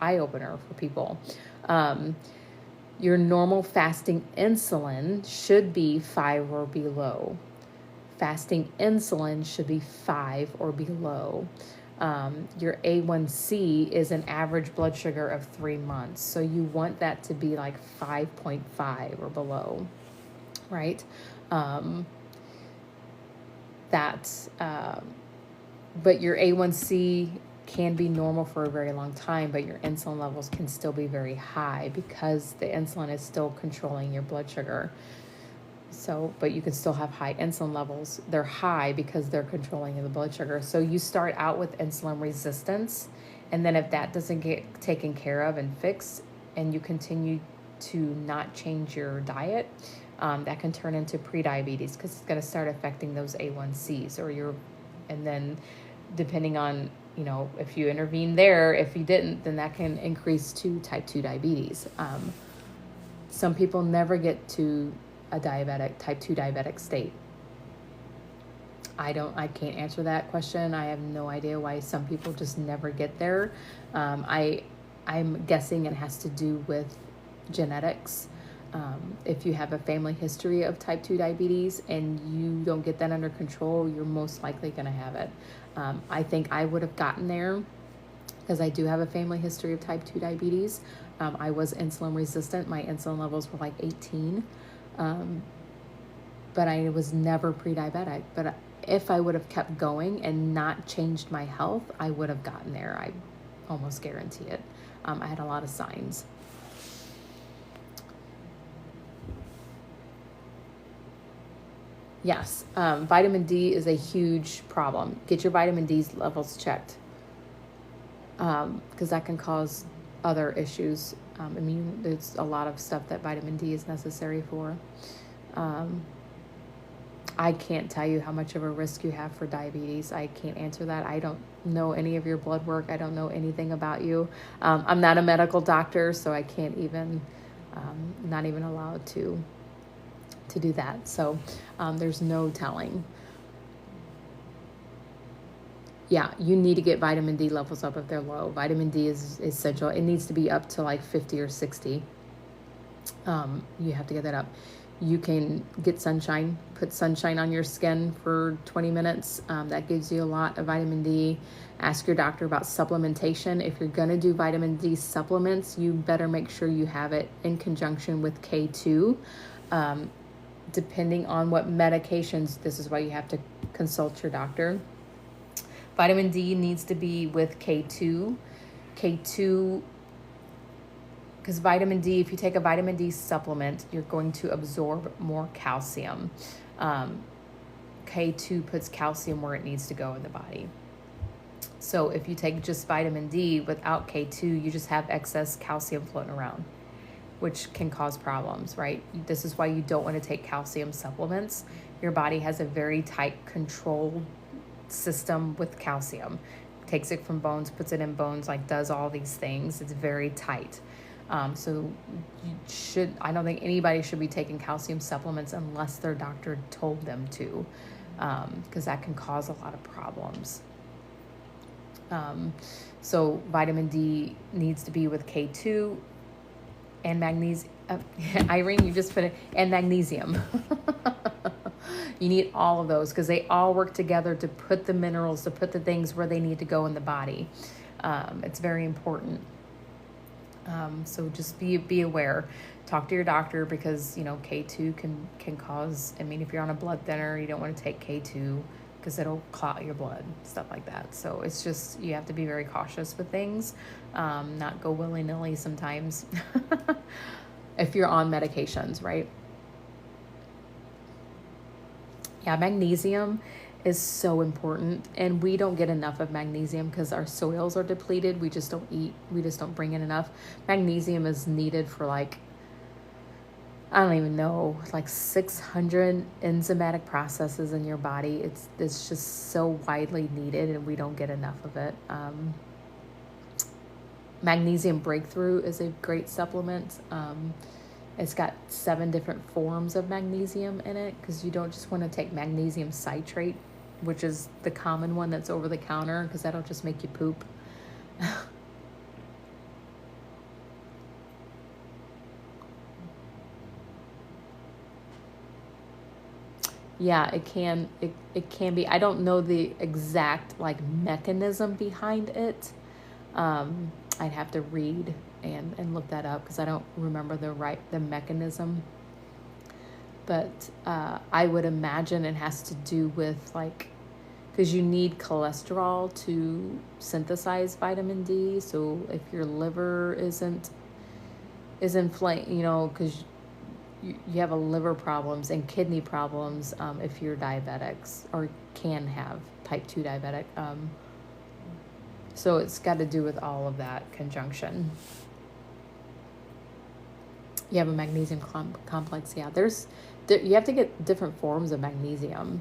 eye-opener for people. Your normal fasting insulin should be 5 or below. Fasting insulin should be 5 or below. Your A1C is an average blood sugar of 3 months. So you want that to be like 5.5 or below, right? But your A1C can be normal for a very long time, but your insulin levels can still be very high because the insulin is still controlling your blood sugar. So, but you can still have high insulin levels. They're high because they're controlling the blood sugar. So you start out with insulin resistance, and then if that doesn't get taken care of and fixed, and you continue to not change your diet, that can turn into prediabetes because it's going to start affecting those A1Cs and then depending on, if you intervene there, if you didn't, then that can increase to type 2 diabetes. Some people never get to a type 2 diabetic state. I can't answer that question. I have no idea why some people just never get there. I'm guessing it has to do with genetics. If you have a family history of type 2 diabetes and you don't get that under control, you're most likely going to have it. I think I would have gotten there because I do have a family history of type 2 diabetes. I was insulin resistant. My insulin levels were like 18. But I was never pre-diabetic. But if I would have kept going and not changed my health, I would have gotten there. I almost guarantee it. I had a lot of signs. Yes, vitamin D is a huge problem. Get your vitamin D levels checked because that can cause other issues. There's a lot of stuff that vitamin D is necessary for. I can't tell you how much of a risk you have for diabetes. I can't answer that. I don't know any of your blood work. I don't know anything about you. I'm not a medical doctor, so I can't even, not even allowed to do that. So there's no telling. Yeah, you need to get vitamin D levels up if they're low. Vitamin D is essential. It needs to be up to like 50 or 60. You have to get that up. You can get sunshine, put sunshine on your skin for 20 minutes. That gives you a lot of vitamin D. Ask your doctor about supplementation. If you're going to do vitamin D supplements, you better make sure you have it in conjunction with K2. Depending on what medications, this is why you have to consult your doctor. Vitamin D needs to be with K2. K2, because vitamin D, if you take a vitamin D supplement, you're going to absorb more calcium. K2 puts calcium where it needs to go in the body. So if you take just vitamin D without K2, you just have excess calcium floating around, which can cause problems, right? This is why you don't want to take calcium supplements. Your body has a very tight control system with calcium. Takes it from bones, puts it in bones, does all these things. It's very tight. So I don't think anybody should be taking calcium supplements unless their doctor told them to, because that can cause a lot of problems. So vitamin D needs to be with K2 and magnesium. Irene, you just put it, and magnesium. You need all of those because they all work together to put the minerals, to put the things where they need to go in the body. It's very important. So just be aware. Talk to your doctor because K2 can cause. I mean, if you're on a blood thinner, you don't want to take K2 because it'll clot your blood, stuff like that. So it's just you have to be very cautious with things, not go willy nilly sometimes. If you're on medications, right? Yeah, magnesium is so important, and we don't get enough of magnesium because our soils are depleted. We just don't bring in enough. Magnesium is needed for like, I don't even know, like 600 enzymatic processes in your body. It's just so widely needed, and we don't get enough of it. Magnesium Breakthrough is a great supplement. It's got 7 different forms of magnesium in it because you don't just want to take magnesium citrate, which is the common one that's over the counter, because that'll just make you poop. Yeah, it can be. I don't know the exact like mechanism behind it. I'd have to read and look that up because I don't remember the mechanism. But I would imagine it has to do with like, because you need cholesterol to synthesize vitamin D. So if your liver is inflamed, because you have a liver problems and kidney problems if you're diabetics or can have type 2 diabetic. So it's got to do with all of that conjunction. You have a magnesium complex. Yeah, you have to get different forms of magnesium.